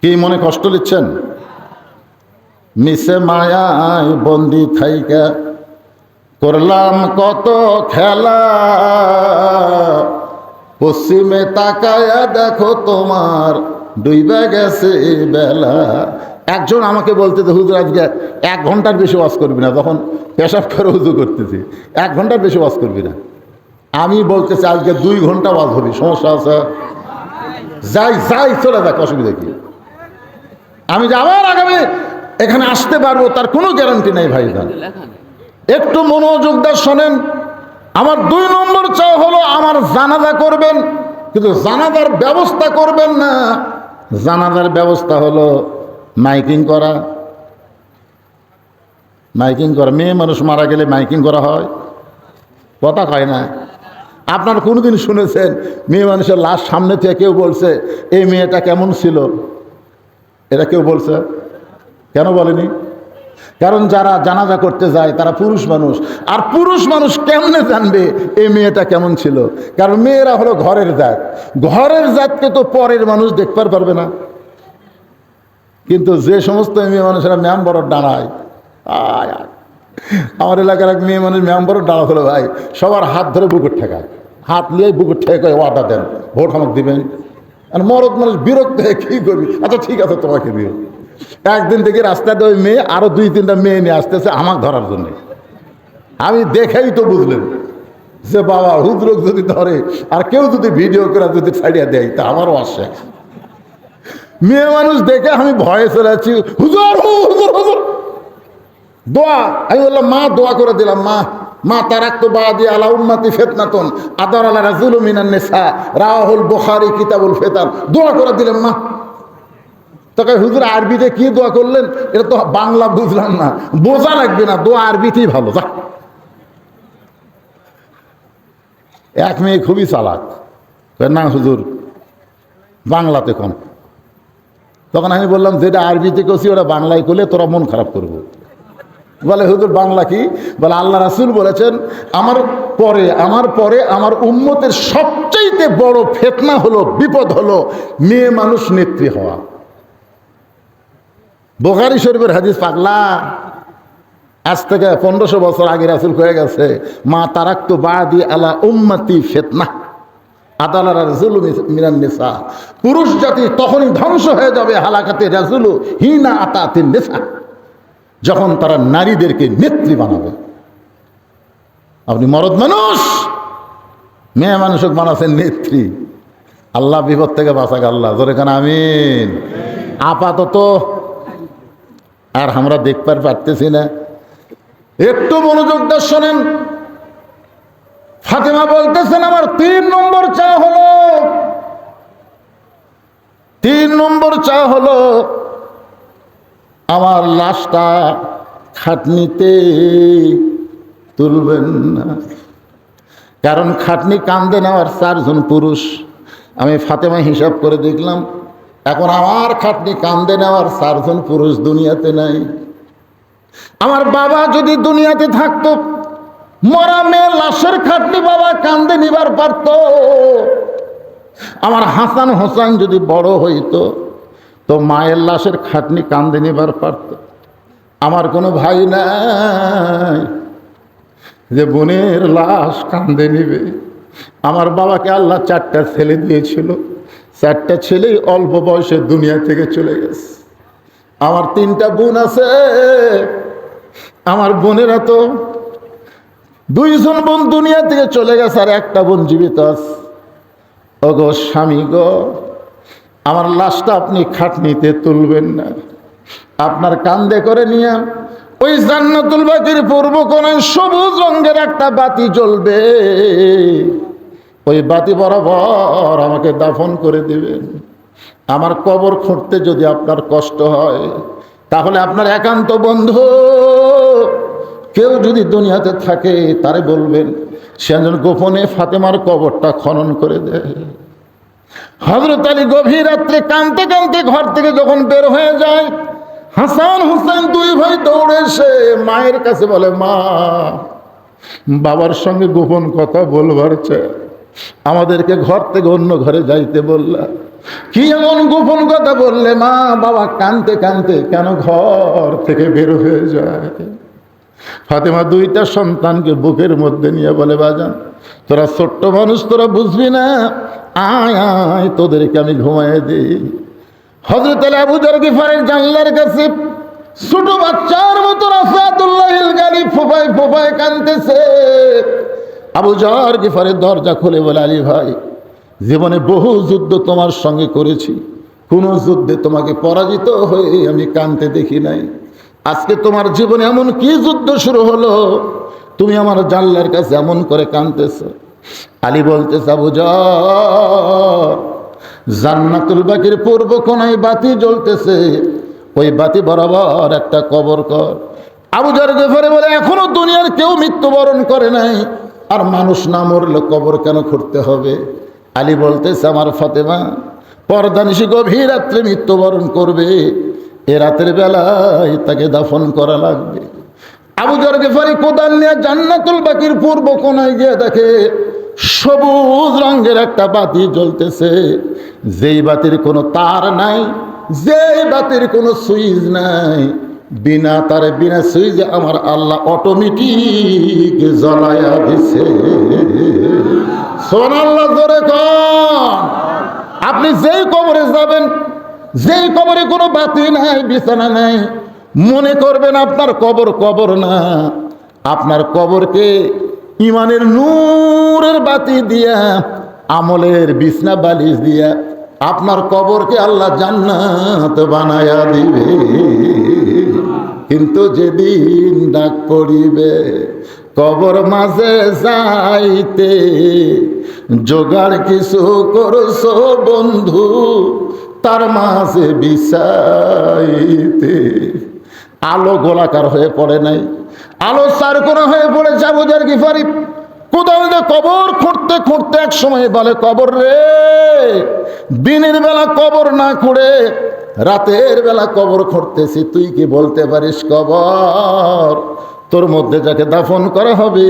S1: কি মনে কষ্ট নিচ্ছেন? মিশে মায়ায় বন্দি থাইকা করলাম কত খেলা, পশ্চিমে তাকায়া দেখো তোমার ডুইবা গেছে বেলা। একজন আমাকে বলতেছে হুজুর আজকে 1 ঘন্টার বেশি ওয়াজ করবি না। তখন পেশাব করে হুজুর করতেছি, 1 ঘন্টার বেশি ওয়াজ করবি না। আমি বলতেছি আজকে 2 ঘন্টা ওয়াজ হবি, সমস্যা আছে? যাই যাই চলে যাক, অসুবিধা কি? আমি যে আবার আগামী এখানে আসতে পারবো তার কোনো গ্যারান্টি নেই ভাই। একটু মনোযোগ দিয়ে শোনেন। আমার 2 নম্বর চাওয়া হলো আমার জানাজা করবেন, কিন্তু জানাজার ব্যবস্থা করবেন না। জানাজার ব্যবস্থা হলো মাইকিং করা। মাইকিং করা, মেয়ে মানুষ মারা গেলে মাইকিং করা হয়, কথা কয় না। আপনারা কোনোদিন শুনেছেন মেয়ে মানুষের লাশ সামনে থেকে কেউ বলছে এই মেয়েটা কেমন ছিল? এটা কেউ বলছে? কেন বলেনি? কারণ যারা জানাজা করতে যায় তারা পুরুষ মানুষ। আর পুরুষ মানুষ কেমনে জানবে এই মেয়েটা কেমন ছিল? কারণ মেয়েরা হলো ঘরের জাত। ঘরের জাতকে তো পরের মানুষ দেখতে পারবে না। কিন্তু যে সমস্ত মেয়ে মানুষেরা মেম্বর দাঁড়ায়, আমার এলাকার এক মেয়ে মানুষ মেম্বর দাঁড়া হলো ভাই, সবার হাত ধরে বুকুর ঠেকায়, হাত নিয়ে বুকুর ঠেকায় ওয়াদা দেন ভোট আমাকে দিবেন। আর মরদ মানুষ বিরক্ত হয়ে কি করবি, আচ্ছা ঠিক আছে তোমাকে দিও। একদিন থেকে রাস্তাতে ওই মেয়ে আরো 2-3টা মেয়ে নিয়ে আসতেছে আমাকে ধরার জন্য। আমি দেখেই তো বুঝলেন যে বাবা হুজুর যদি ধরে আর কেউ যদি ভিডিও করে যদি ছাড়িয়ে দেয় তা আমারও আসে। মেয়ে মানুষ দেখে আমি ভয়ে চলে যাচ্ছি, হুজুর হুজুর হুজুর দোয়া। আমি বললাম মা দোয়া করে দিলাম, মা মা তারাক্তু বাদি আলা উম্মতি ফিতনাতুন আদার আলা রাজুলু মিনান নিসা রাওয়াহুল বুখারী কিতাবুল ফিতান। দোয়া করে দিলাম মা। তোকে হুজুর আরবিতে কি দোয়া করলেন? এটা তো বাংলা বুঝলাম না। বোঝা লাগবে না, দোয়া আরবিতেই ভালো। যা। এক মেয়ে খুবই চালাক, না হুজুর বাংলাতে কোন। তখন আমি বললাম যেটা আরবিতে কছি ওরা বাংলায় করলে তোরা মন খারাপ করবো। বলে হুজুর বাংলা কি? বলে আল্লাহ রাসূল বলেছেন আমার পরে আমার উম্মতের সবচাইতে বড় ফিতনা হলো, বিপদ হলো মেয়ে মানুষ নেত্রী হওয়া। বুখারী শরীফের হাদিস। পাগলা, আজ থেকে 1500 বছর আগে রাসূল হয়ে গেছে, মা তারাক্তু বাদি আলা উম্মতি ফিতনা আদালার রাজুলু মিনান নিসা। পুরুষ জাতি তখনই ধ্বংস হয়ে যাবে হালাকাতে রাজুলু হিনা আতাতিন নিসা, যখন তারা নারীদেরকে নেত্রী বানাবে। আপনি মরদ মানুষ, মেয়ে মানুষক বানাচ্ছেন নেত্রী। আল্লাহ বিপদ থেকে বাঁচাক আল্লাহ, জোরে কান আমিন। আপাতত আর আমরা দেখতে পারতেছি না। একটু মনোযোগ দিয়ে শোনেন। ফাতেমা বলতেছেন আমার 3 নম্বর চা হলো, 3 নম্বর চা হলো আমার লাশটা খাটনিতে তুলবেন না, কারণ খাটনি কান্দে নেওয়ার 4 জন পুরুষ। আমি ফাতেমা হিসাব করে দেখলাম এখন আমার খাটনি কান্দে নেওয়ার 4 জন পুরুষ দুনিয়াতে নাই। আমার বাবা যদি দুনিয়াতে থাকতো, মরা মেয়ের লাশের খাটনি বাবা কান্দে নিবার পারত। আমার হাসান হোসেন যদি বড় হইতো তো মায়ের লাশের খাটনি কান্দে নিবার পারত। আমার কোনো ভাই নাই যে বোনের লাশ কান্দে নিবে। আমার বাবাকে আল্লাহ 4টা ছেলে দিয়েছিল, 4টা ছেলেই অল্প বয়সে দুনিয়া থেকে চলে গেছে। আমার 3টা বোন আছে, আমার বোনেরা তো 2 জন বোন দুনিয়া থেকে চলে গেছে আর 1টা বোন জীবিত আছে। ও গো স্বামী গো, আমার লাশটা আপনি খাটনিতে তুলবেন না, আপনার কান্দে করে নিয়ে ওই জান্নাতুল বাকির পূর্ব কোণায় সবুজ রঙের একটা বাতি জ্বলবে, ওই বাতি বরাবর আমাকে দাফন করে দিবেন। আমার কবর খুঁড়তে যদি আপনার কষ্ট হয়, তাহলে আপনার একান্ত বন্ধু কেউ যদি দুনিয়াতে থাকে তারে বলবেন সে যেন গোপনে ফাতেমার কবরটা খনন করে দেয়। হযরত আলী গভীর রাত্রে কাঁদতে কাঁদতে ঘর থেকে যখন বের হয়ে যায়, হাসান হুসেন 2 ভাই দৌড়ে এসে মায়ের কাছে বলে, মা বাবার সঙ্গে গোপন কথা বলবার চাই, আমাদেরকে ঘর থেকে অন্য ঘরে যাইতে বললা, কি এমন গোপন কথা বললে মা? বাবা কাঁদতে কাঁদতে কেন ঘর থেকে বের হয়ে যায়? ফাতেমা 2টা সন্তানকে বুকের মধ্যে নিয়ে বলে, বাজান তোরা ছোট্ট মানুষ, তোরা বুঝবি না, আয় আয় তোদেরকে আমি ঘুমাইয়ে দিই। হযরত আবু যর গিফারের জানলার কাছে ছোট বাচ্চার মতো রাফাতুল্লাহিল গালি ফোফায় ফোফায় কাঁদতেছে। আবু যর গিফারের দরজা খুলে বলে, আলী ভাই জীবনে বহু যুদ্ধ তোমার সঙ্গে করেছি, কোনো যুদ্ধে তোমাকে পরাজিত হয়ে আমি কাঁদতে দেখি নাই। আজকে তোমার জীবনে এমন কি যুদ্ধ শুরু হলো তুমি আমার জানলার কাছে এমন করে কাঁদতেছ? আলী বলতেছে, আবু যর জান্নাতুল বাকির পূর্ব কোণায় বাতি জ্বলতেছে, ওই বাতি বরাবর একটা কবর কর। আবু যর গিফারি বলে, এখনো দুনিয়ার কেউ মৃত্যুবরণ করে নাই, আর মানুষ না মরলে কবর কেন খুঁড়তে হবে? আলী বলতেছে, আমার ফাতেমা পর্দানিশি গভীর রাত্রে মৃত্যুবরণ করবে, এ রাতের বেলায় তাকে দাফন করা লাগবে। আবু যর গিফারি কোদাল নিয়ে জান্নাতুল বাকির পূর্ব কোণায় গিয়ে দেখে সবুজ রঙের একটা বাতি জ্বলতেছে, যেই বাতির কোনো তার নাই, যেই বাতির কোনো সুইচ নাই, বিনা তারে বিনা সুইচে আমার আল্লাহ অটোমেটিক জ্বলায়া দিছে। সুবহানাল্লাহ, জোরে কোন। আপনি যেই কবরে যাবেন, যেই কবরে কোনো বাতি নাই, বিছানা নাই, মনে করবেন আপনার কবর কবর না, আপনার কবরকে ইমানের নূরের বাতি দিয়া, আমলের বিছনা বালিশ দিয়া আপনার কবরকে আল্লাহ জান্নাত বানায়া দিবে। কিন্তু যেদিন ডাক পড়িবে কবর মাঝে যাইতে, জোগাড় কিছু করছো বন্ধু তার মাঝে বিছাইতে। আলো গোলাকার হয়ে পড়ে নাই, আলো চারকোনা হয়ে পড়েছে। আবু যর গিফারি কোদাল দিয়ে কবর খুঁড়তে খুঁড়তে এক সময় বলে, কবর রে, দিনের বেলা কবর না খুঁড়ে রাতের বেলা কবর খুঁড়তেছি, তুই কি বলতে পারিস কবর? তোর মধ্যে যাকে দাফন করা হবে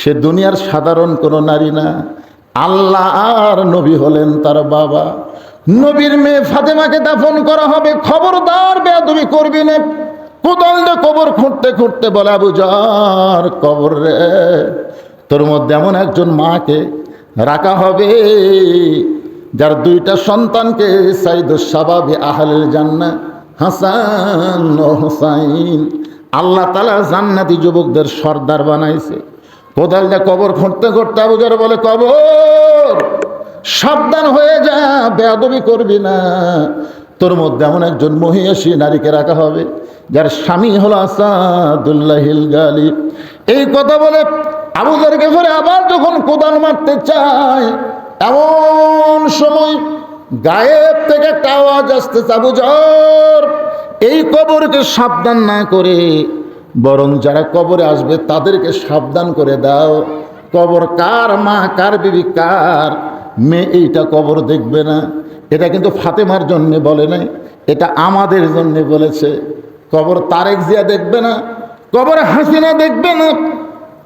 S1: সে দুনিয়ার সাধারণ কোনো নারী না, আল্লাহ আর নবী হলেন তার বাবা। নবীর মেয়ে ফাতেমাকে দাফন করা হবে, খবরদার বেয়াদবি করবি না। কোদাল দিয়ে কবর খুঁড়তে খুঁড়তে বলে, আবু জার, কবর রে, তোর মধ্যে এমন একজন মাকে রাখা হবে যার দুইটা সন্তানকে সাইদুস শাবাবি আহলিল জান্নাহ, হাসান ও হুসাইন, আল্লাহ তাআলা জান্নাতি যুবকদের সর্দার বানাইছে। কোদাল দিয়ে কবর খুঁড়তে খুঁড়তে আবু জার বলে, কবর সাবধান হয়ে যা, বেয়াদবি করবি না। তোর মধ্যে এমন একজন মহিষী নারীকে রাখা হবে যার স্বামী হলো আসাদুল্লাহিল গালিব। এই কথা বলে আবু জার গেফারি আবার যখন কোদাল মারতে চায়, এমন সময় গায়েব থেকে একটা আওয়াজ আসতেছে, আবু জার, এই কবরকে সাবধান না করে বরং যারা কবরে আসবে তাদেরকে সাবধান করে দাও। কবর কার মা, কার বিবি, কার মেয়ে, এইটা কবর দেখবে না। এটা কিন্তু ফাতেমার জন্য বলে নাই, এটা আমাদের জন্য বলেছে। কবর তারেক জিয়া দেখবে না, কবর হাসিনা দেখবে না,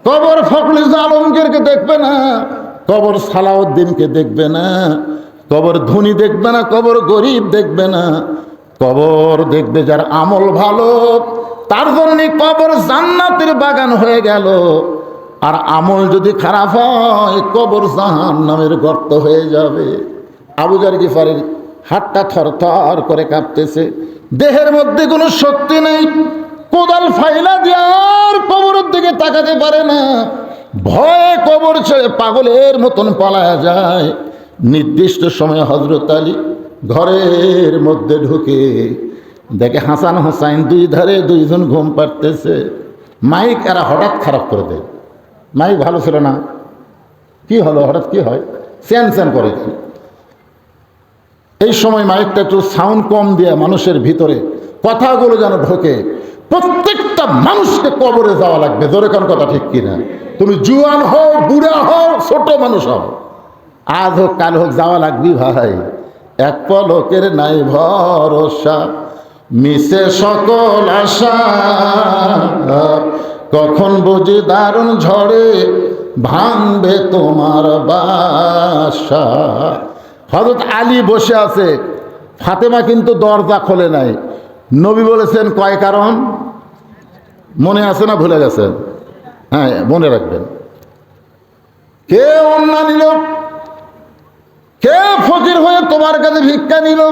S1: কবর ফখরুল আলমগীরকে দেখবে না, কবর সালাউদ্দিনকে দেখবে না, কবর ধনী দেখবে না, কবর গরিব দেখবে না। কবর দেখবে যার আমল ভালো, তার জন্য কবর জান্নাতের বাগান হয়ে গেল। আর আমল যদি খারাপ হয় কবর জাহান্নামের গর্ত হয়ে যাবে। আবু জার গিফারির হাতটা থরথর করে কাঁপতেছে, দেহের মধ্যে কোনো শক্তি নেই। কোদাল ফাইলা দিয়ে আর কবরের দিকে তাকাতে পারে না, ভয়ে কবর ছেড়ে পাগলের মতন পালায়া যায়। নির্দিষ্ট সময়ে হযরত আলী ঘরের মধ্যে ঢুকে দেখে হাসান হোসাইন দুই ধারে দুইজন ঘুম পাড়তেছে। মাইক এরা হঠাৎ খারাপ করে দেয়, মাইক ভালো ছিল না, কি হলো হঠাৎ কি হয়, স্যান স্যান করে। এই সময় মাইকটা একটু সাউন্ড কম দিয়ে মানুষের ভিতরে কথাগুলো যেন ঢোকে। প্রত্যেকটা মানুষকে কবরে যাওয়া লাগবে, জোরে কোন কথা ঠিক কিনা? তুমি জুয়ান হও, বুড়া হও, ছোট মানুষ হও, আজ হোক কাল হোক যাওয়া লাগবি ভাই। এক পলকের নাই ভরসা, মিশে সকল আশা, কখন বুঝি দারুণ ঝড়ে ভাঙবে তোমার বাসা। হযরত আলী বসে আছে, ফাতেমা কিন্তু দরজা খোলে নাই। নবী বলেছেন কয় কারণ, মনে আছে না ভুলে গেছেন? হ্যাঁ মনে রাখবেন। কে অন্যা নিল, কে ফকির হয়ে তোমার কাছে ভিক্ষা নিল,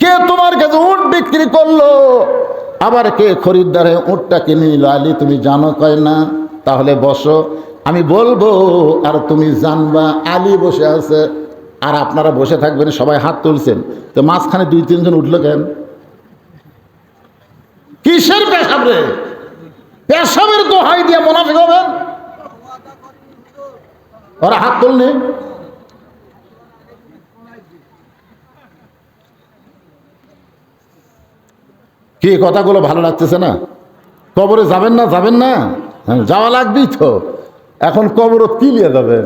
S1: কে তোমার কাছে উট বিক্রি করলো, আবার কে খরিদ্দার হয়ে উটটা কিনে নিল। আলী তুমি জানো কয় না, তাহলে বসো আমি বলবো আর তুমি জানবা। আলী বসে আছে আর আপনারা বসে থাকবেন, সবাই হাত তুলছেন, তো মাঝখানে দুই তিনজন উঠলো কেন? কিসের পেশাব রে? পেশাবের দোহাই দিয়ে মুনাফিক হবেন? ওরা হাত তুলনি। কি কথাগুলো ভালো লাগতেছে না? কবরে যাবেন না? যাবেন না? যাওয়া লাগবেই তো। এখন কবর কি নিয়ে যাবেন?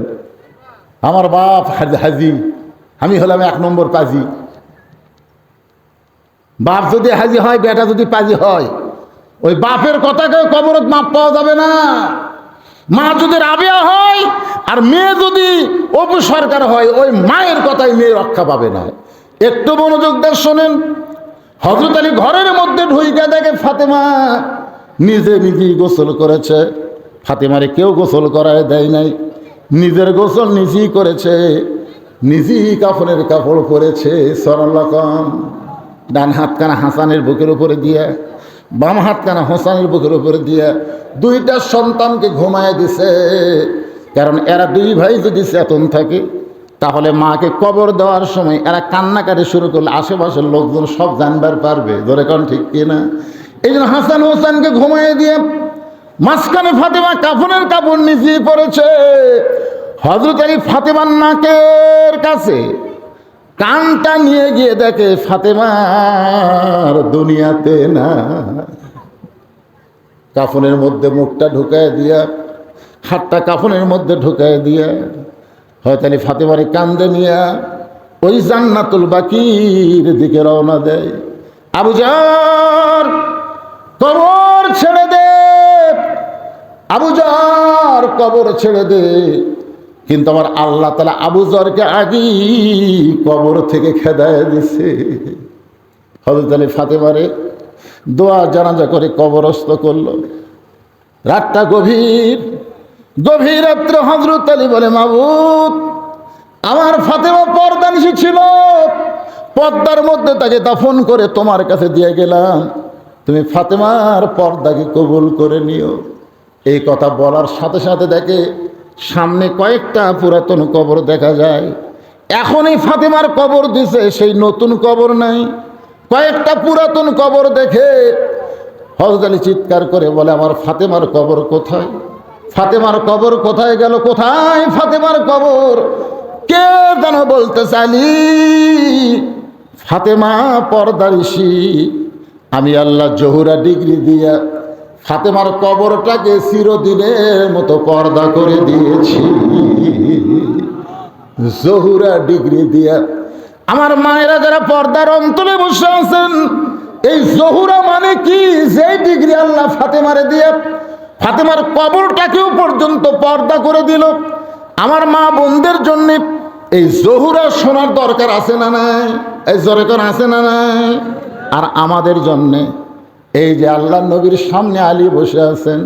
S1: আমার বাপ হাজি, আমি হলাম এক নম্বর পাজি। বাপ যদি হাজি হয়, বেটা যদি পাজি হয়, ওই বাপের কথাকে কবরত মাপ পাওয়া যাবে না। মা যদি রাবেয়া হয় আর মেয়ে যদি অপু সরকার হয়, ওই মায়ের কথাই মেয়ে রক্ষা পাবে না। একটু মনোযোগ দিয়ে শোনেন। হযরত আলী ঘরের মধ্যে ঢুইকা দেখে ফাতেমা নিজে নিজেই গোসল করেছে। ফাতেমারে কেউ গোসল করায় দেয় নাই, নিজের গোসল নিজেই করেছে, নিজেই কাফনের কাপড় পরেছে। সাল্লাল্লাহু, ডান হাতখানা হাসানের বুকের উপরে দিয়ে, বাম হাতখানা হোসানের বুকের উপরে দিয়ে দুইটা সন্তানকে ঘুমায় দিছে। কারণ এরা দুই ভাই যদি চেতন থাকে তাহলে মাকে কবর দেওয়ার সময় এরা কান্নাকাটি শুরু করলে আশেপাশের লোকজন সব জানবার পারবে, ধরে কোন ঠিক কিনা? এই জন্য হাসান হোসেনকে ঘুমায় দিয়ে মাঝখানে ফাতেমা কাফনের কাপড় নিচেই পড়েছে। হযরত আলী ফাতেমার নাকের কাছে কানটা নিয়ে গিয়ে দেখে ফাতেমার দুনিয়াতে না। কাফনের মধ্যে মুখটা ঢুকায় দিয়া হাতটা কাফনের মধ্যে ঢুকাই দিয়ে হয়তো আলী ফাতেমারে কান্দে নিয়ে ওই জান্নাতুল বাকির দিকে রওনা দেয়। আবু জার কবর ছেড়ে দে, আবু জার কবর ছেড়ে দে। কিন্তু আমার আল্লাহ তাআলা আবু জারকে আগেই কবর থেকে খেদায় দিছে। হযরত আলী ফাতেমারে দোয়া জানাজা করে কবরস্থ করলো। রাতটা গভীর, গভীর রাত্রে হযরত আলী বলে, মাবুদ, আমার ফাতেমা পর্দানিশী ছিল, পর্দার মধ্যে তাকে দাফন করে তোমার কাছে দিয়ে গেলাম, তুমি ফাতেমার পর্দাকে কবুল করে নিও। এই কথা বলার সাথে সাথে দেখে সামনে কয়েকটা পুরাতন কবর দেখা যায়। এখনই ফাতেমার কবর দিছে, সেই নতুন কবর নাই, কয়েকটা পুরাতন কবর দেখে হযরত আলী চিৎকার করে বলে, আমার ফাতেমার কবর কোথায়? ফাতেমার কবর কোথায় গেল? কোথায় ফাতেমার কবর? কে যেন বলতে চাইলি, ফাতেমা পর্দানিশী, আমি আল্লাহ জহুরা ডিগ্রি দিয়া ফাতেমার কবরটাকে চিরদিনের মতো পর্দা করে দিয়েছি। জহুরা ডিগ্রি দিয়া আমার মায়েরা যারা পর্দার অন্তরে বসে আছেন, এই জহুরা মানে কি? যে ডিগ্রি আল্লাহ ফাতেমারে দিয়ে ফাতেমার কবরটাকেও পর্যন্ত পর্দা করে দিল। আমার মা বোনদের জন্য এই জহুরা শোনার দরকার আছে না নাই? এই দরকার আছে না নাই? আর আমাদের জন্যে এই যে আল্লাহ নবীর সামনে আলী বসে আছেন,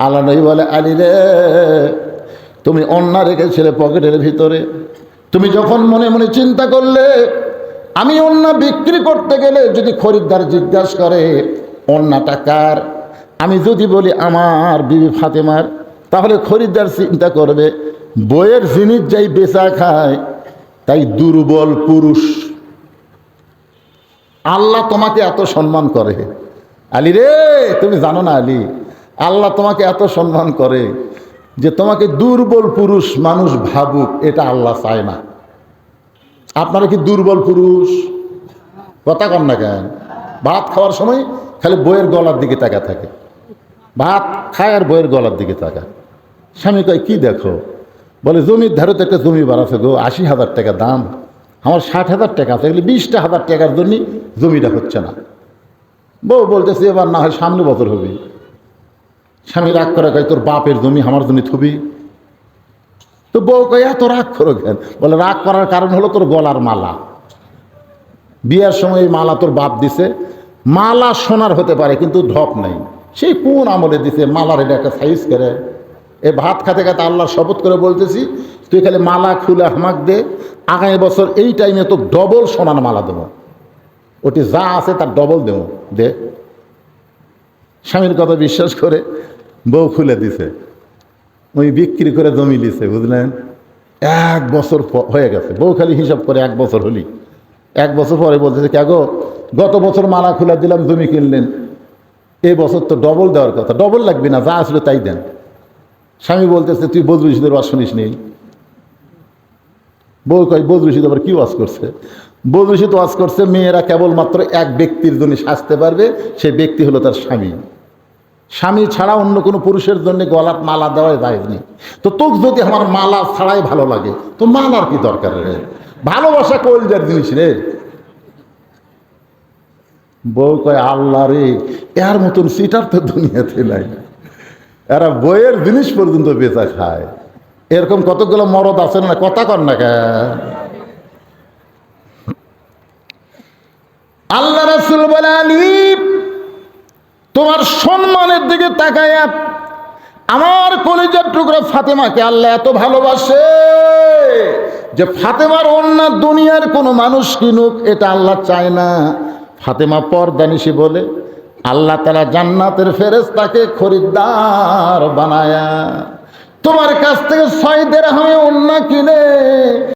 S1: আল্লাহ নবী বলে, আলী রে, তুমি অন্যা রেখেছিলে পকেটের ভিতরে, তুমি যখন মনে মনে চিন্তা করলে আমি অন্যা বিক্রি করতে গেলে যদি খরিদ্দার জিজ্ঞাসা করে অন্যটা কার, আমি যদি বলি আমার বিবি ফাতেমার, তাহলে খরিদ্দার চিন্তা করবে বইয়ের জিনিস যাই বেচা খায় তাই দুর্বল পুরুষ। আল্লাহ তোমাকে এত সম্মান করে আলী রে, তুমি জানো না আলী, আল্লাহ তোমাকে এত সম্মান করে যে তোমাকে দুর্বল পুরুষ মানুষ ভাবুক, এটা আল্লাহ চায় না। আপনারা কি দুর্বল পুরুষ? কথা কন না কেন? ভাত খাওয়ার সময় খালি বইয়ের গলার দিকে তাকা থাকে, ভাত খায় আর বইয়ের গলার দিকে তাকা। স্বামী কয়, কি দেখো? বলে, জমির ধারতে একটা জমি বাড়াছে গো, ৮০,০০০ টাকা দাম, আমার ৬০,০০০ টাকা আছে, এগুলি ২০,০০০ টাকার জন্য জমিটা হচ্ছে না। বউ বলতেছে, এবার না হয় সামনে বছর হবে। স্বামী রাগ করে কয়, তোর বাপের জমি আমার জন্য থবি? তো বউ কয়, এত রাগ করো কেন? বলে, রাগ করার কারণ হলো তোর গলার মালা, বিয়ার সময় এই মালা তোর বাপ দিছে, মালা সোনার হতে পারে কিন্তু ঢপ নাই, সেই কোন আমলে দিছে, মালার এটা একটা সাইজ করে। এ ভাত খাতে খাতে আল্লাহর শপথ করে বলতেছি, তুই খালি মালা খুলে আমাকে দে, আগামী বছর এই টাইমে তো ডবল সোনার মালা দেবো, ওটি যা আছে তার ডবল দেবো, দে। স্বামীর কথা বিশ্বাস করে বউ খুলে দিছে, ওই বিক্রি করে জমি দিছে, বুঝলেন? 1 বছর হয়ে গেছে, বউ খালি হিসাব করে 1 বছর হলি। 1 বছর পরে বলতেছে, কে গো, গত বছর মালা খুলে দিলাম, জমি কিনলেন, এই বছর তো ডবল দেওয়ার কথা। ডবল লাগবে না, যা আসলে তাই দেন। স্বামী বলতেছে, তুই বদরুশিদের ওয়াজ শুনিস নি? বউ কয়, বদরুশিদ আবার কি ওয়াজ করছে? বদরুশিদ ওয়াজ করছে, মেয়েরা কেবলমাত্র এক ব্যক্তির জন্য সাজতে পারবে, সেই ব্যক্তি হলো তার স্বামী। স্বামী ছাড়া অন্য কোনো পুরুষের জন্য গলার মালা দেওয়াই যায় নেই। তো তোকে যদি আমার মালা ছাড়াই ভালো লাগে, তো মালার কি দরকার রে? ভালোবাসা কলজার জিনিস রে। বউ কয়, আল্লাহ রে, এর মতন সিটার তো দুনিয়াতে নাই, এরা বইয়ের জিনিস পর্যন্ত বেচা খায়। এরকম কতগুলো মরদ আছে না? কথা কর না কেন? আল্লাহ রাসূল বলে, আলী, তোমার সম্মানের দিকে তাকায়া আমার কলিজার টুকরা ফাতেমাকে আল্লাহ এত ভালোবাসে যে ফাতেমার অন্য দুনিয়ার কোনো মানুষ কিনুক, এটা আল্লাহ চায় না। ফাতেমা পর্দানিশী বলে আল্লাহ তাআলা জান্নাতের ফেরেশতাকে খরিদ্দার বানায়া তোমার কাছ থেকে 6 দিরহামে ওন্না কিনে